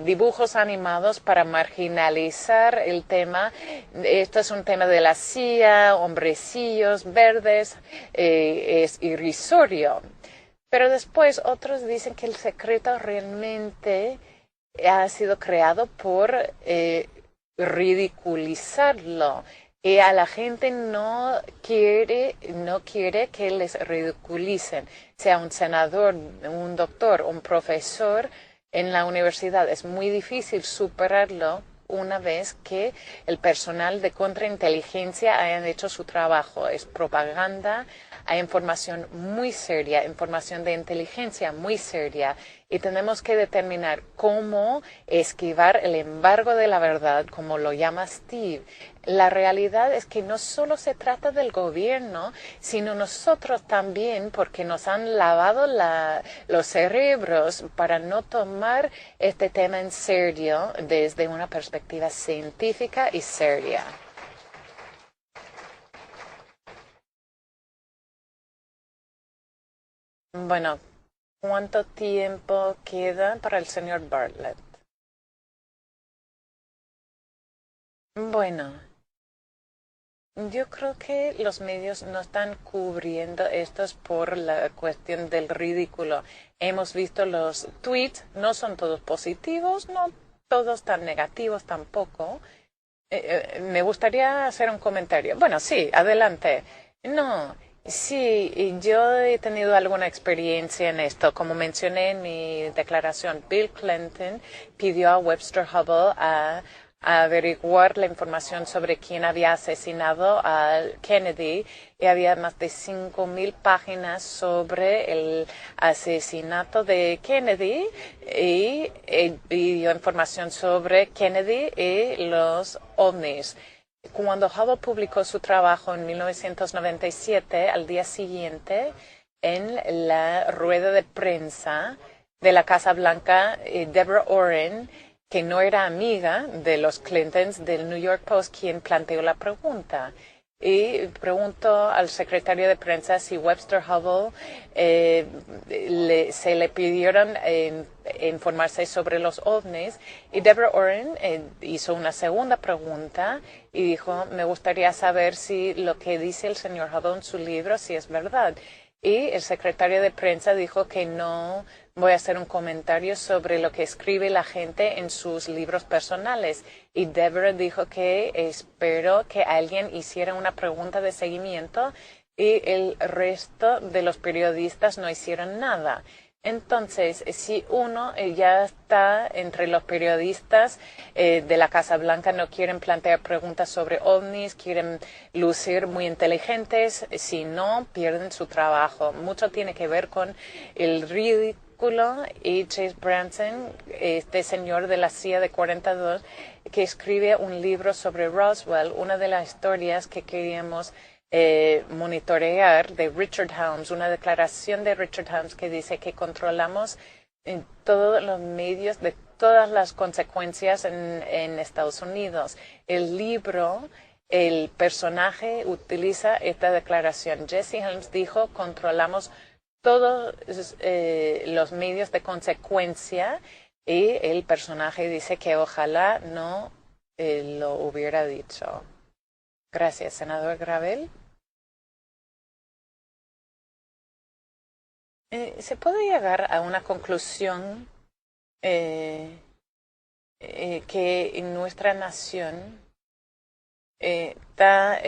dibujos animados para marginalizar el tema. Esto es un tema de la CIA, hombrecillos verdes, es irrisorio. Pero después otros dicen que el secreto realmente ha sido creado por ridiculizarlo, y a la gente no quiere que les ridiculicen, sea un senador, un doctor, un profesor en la universidad. Es muy difícil superarlo una vez que el personal de contrainteligencia hayan hecho su trabajo. Es propaganda, hay información muy seria, información de inteligencia muy seria, y tenemos que determinar cómo esquivar el embargo de la verdad, como lo llama Steve. La realidad es que no solo se trata del gobierno, sino nosotros también, porque nos han lavado los cerebros para no tomar este tema en serio desde una perspectiva científica y seria. Bueno, ¿Cuánto tiempo queda para el señor Bartlett? Bueno, yo creo que los medios no están cubriendo estos por la cuestión del ridículo. Hemos visto los tweets, no son todos positivos, no todos tan negativos tampoco. Me gustaría hacer un comentario. Bueno, sí, adelante. No, sí, yo he tenido alguna experiencia en esto. Como mencioné en mi declaración, Bill Clinton pidió a Webster Hubble a averiguar la información sobre quién había asesinado a Kennedy y había más de 5,000 páginas sobre el asesinato de Kennedy y dio información sobre Kennedy y los ovnis. Cuando Hubble publicó su trabajo en 1997, al día siguiente, en la rueda de prensa de la Casa Blanca, Deborah Orrin, que no era amiga de los Clintons, del New York Post, quien planteó la pregunta. Y preguntó al secretario de prensa si Webster Hubble se le pidieron informarse sobre los ovnis. Y Deborah Orrin hizo una segunda pregunta y dijo, me gustaría saber si lo que dice el señor Hubble en su libro, si es verdad. Y el secretario de prensa dijo que no voy a hacer un comentario sobre lo que escribe la gente en sus libros personales. Y Deborah dijo que espero que alguien hiciera una pregunta de seguimiento y el resto de los periodistas no hicieron nada. Entonces, si uno ya está entre los periodistas de la Casa Blanca, no quieren plantear preguntas sobre ovnis, quieren lucir muy inteligentes, si no, pierden su trabajo. Mucho tiene que ver con el ridículo y Chase Branson, este señor de la CIA de 42, que escribe un libro sobre Roswell, una de las historias que queríamos monitorear de Richard Helms, una declaración de Richard Helms que dice que controlamos en todos los medios de todas las consecuencias en Estados Unidos. El libro, el personaje utiliza esta declaración. Jesse Helms dijo, controlamos todos los medios de consecuencia y el personaje dice que ojalá no lo hubiera dicho. Gracias, senador Gravel. ¿Se puede llegar a una conclusión que en nuestra nación está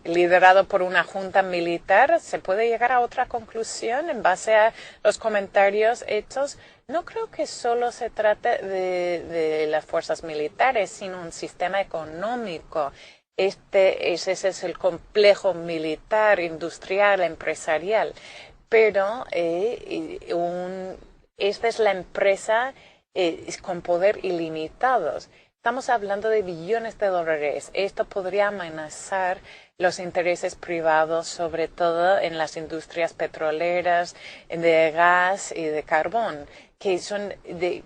liderado por una junta militar? ¿Se puede llegar a otra conclusión en base a los comentarios hechos? No creo que solo se trate de las fuerzas militares, sino un sistema económico. Ese es el complejo militar, industrial, empresarial. Pero esta es la empresa con poder ilimitados. Estamos hablando de billones de dólares. Esto podría amenazar los intereses privados, sobre todo en las industrias petroleras, de gas y de carbón, que son de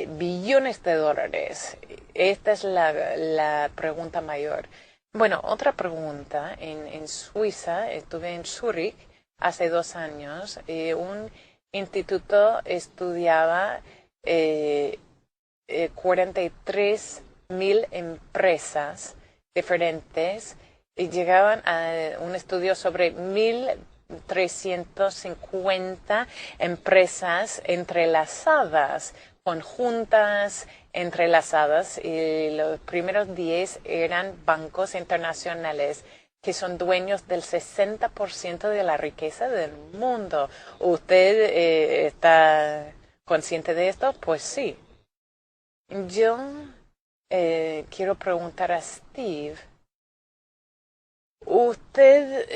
billones de dólares. Esta es la pregunta mayor. Bueno, otra pregunta. En Suiza, estuve en Zúrich hace 2 años, un instituto estudiaba 43,000 empresas diferentes y llegaban a un estudio sobre 1,350 empresas entrelazadas, conjuntas, entrelazadas, y los primeros 10 eran bancos internacionales que son dueños del 60% de la riqueza del mundo. ¿Usted está consciente de esto? Pues sí. Yo quiero preguntar a Steve. Usted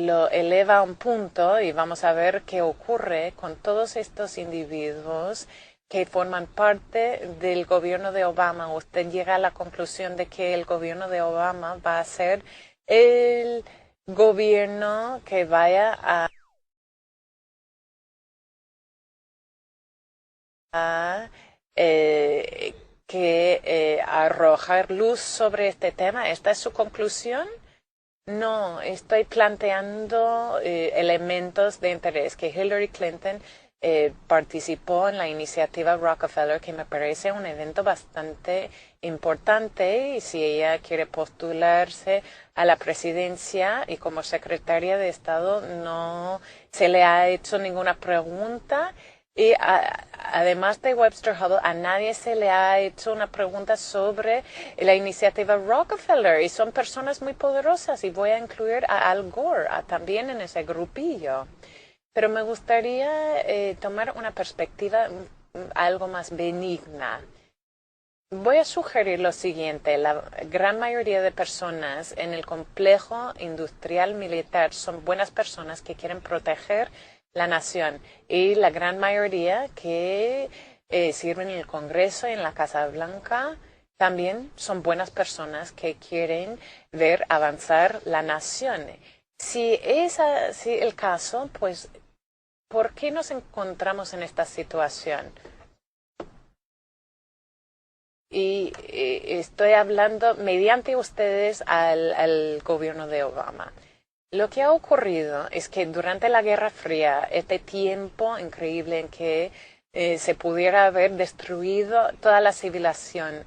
lo eleva a un punto y vamos a ver qué ocurre con todos estos individuos que forman parte del gobierno de Obama. Usted llega a la conclusión de que el gobierno de Obama va a ser el gobierno que vaya a arrojar luz sobre este tema. ¿Esta es su conclusión? No, estoy planteando elementos de interés que Hillary Clinton participó en la iniciativa Rockefeller, que me parece un evento bastante importante, y si ella quiere postularse a la presidencia y como secretaria de Estado no se le ha hecho ninguna pregunta. Y además de Webster Hubble, a nadie se le ha hecho una pregunta sobre la iniciativa Rockefeller. Y son personas muy poderosas. Y voy a incluir a Al Gore también en ese grupillo. Pero me gustaría tomar una perspectiva algo más benigna. Voy a sugerir lo siguiente. La gran mayoría de personas en el complejo industrial militar son buenas personas que quieren proteger la nación, y la gran mayoría que sirven en el Congreso y en la Casa Blanca también son buenas personas que quieren ver avanzar la nación. Si es así el caso, pues, ¿por qué nos encontramos en esta situación? Y estoy hablando mediante ustedes al gobierno de Obama. Lo que ha ocurrido es que durante la Guerra Fría, este tiempo increíble en que se pudiera haber destruido toda la civilización,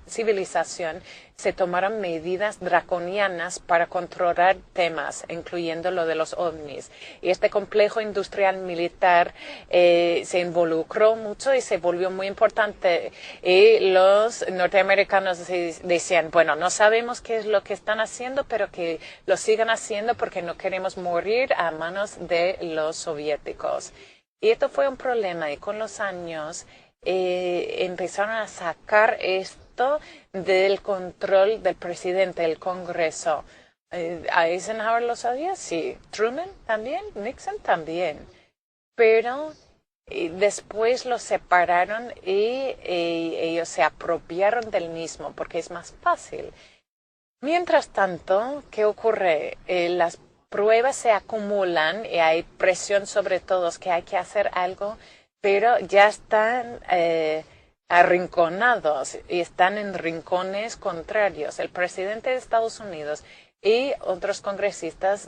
se tomaron medidas draconianas para controlar temas, incluyendo lo de los ovnis. Y este complejo industrial militar se involucró mucho y se volvió muy importante. Y los norteamericanos decían, bueno, no sabemos qué es lo que están haciendo, pero que lo sigan haciendo porque no queremos morir a manos de los soviéticos. Y esto fue un problema, y con los años empezaron a sacar esto del control del presidente del Congreso. ¿Eisenhower lo sabía? Sí. ¿Truman también? ¿Nixon también? Pero después los separaron y ellos se apropiaron del mismo porque es más fácil. Mientras tanto, ¿qué ocurre? Las pruebas se acumulan y hay presión sobre todos que hay que hacer algo, pero ya están arrinconados y están en rincones contrarios. El presidente de Estados Unidos y otros congresistas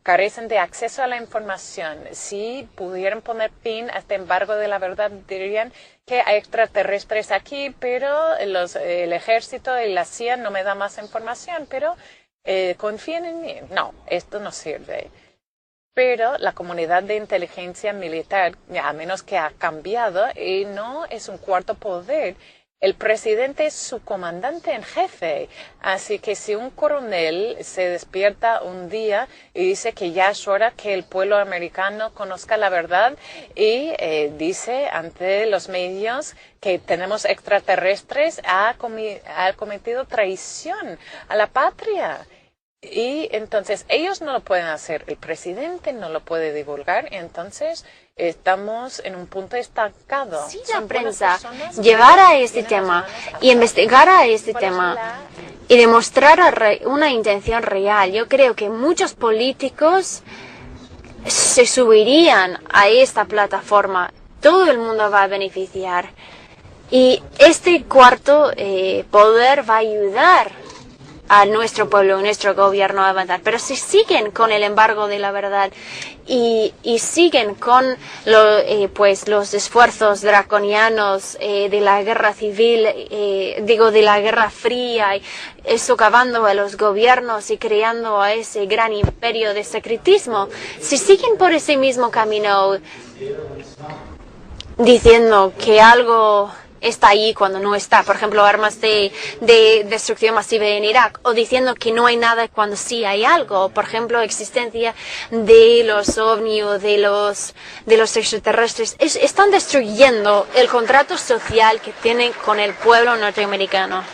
carecen de acceso a la información. Si pudieran poner fin a este embargo de la verdad, dirían que hay extraterrestres aquí, pero el ejército y la CIA no me da más información, pero confíen en mí. No, esto no sirve. Pero la comunidad de inteligencia militar, a menos que ha cambiado, y no es un cuarto poder. El presidente es su comandante en jefe. Así que si un coronel se despierta un día y dice que ya es hora que el pueblo americano conozca la verdad y dice ante los medios que tenemos extraterrestres, ha cometido traición a la patria. Y entonces ellos no lo pueden hacer, el presidente no lo puede divulgar, y entonces estamos en un punto estancado. Si la prensa llevara este tema y investigara este tema y demostrara una intención real, yo creo que muchos políticos se subirían a esta plataforma. Todo el mundo va a beneficiar. Y este cuarto poder va a ayudar a nuestro pueblo, nuestro gobierno a avanzar. Pero si siguen con el embargo de la verdad y siguen con los esfuerzos draconianos de la guerra civil, de la guerra fría, socavando a los gobiernos y creando a ese gran imperio de secretismo, si siguen por ese mismo camino diciendo que algo está ahí cuando no está, por ejemplo, armas de destrucción masiva en Irak, o diciendo que no hay nada cuando sí hay algo, por ejemplo, existencia de los ovni o de los extraterrestres, están destruyendo el contrato social que tienen con el pueblo norteamericano.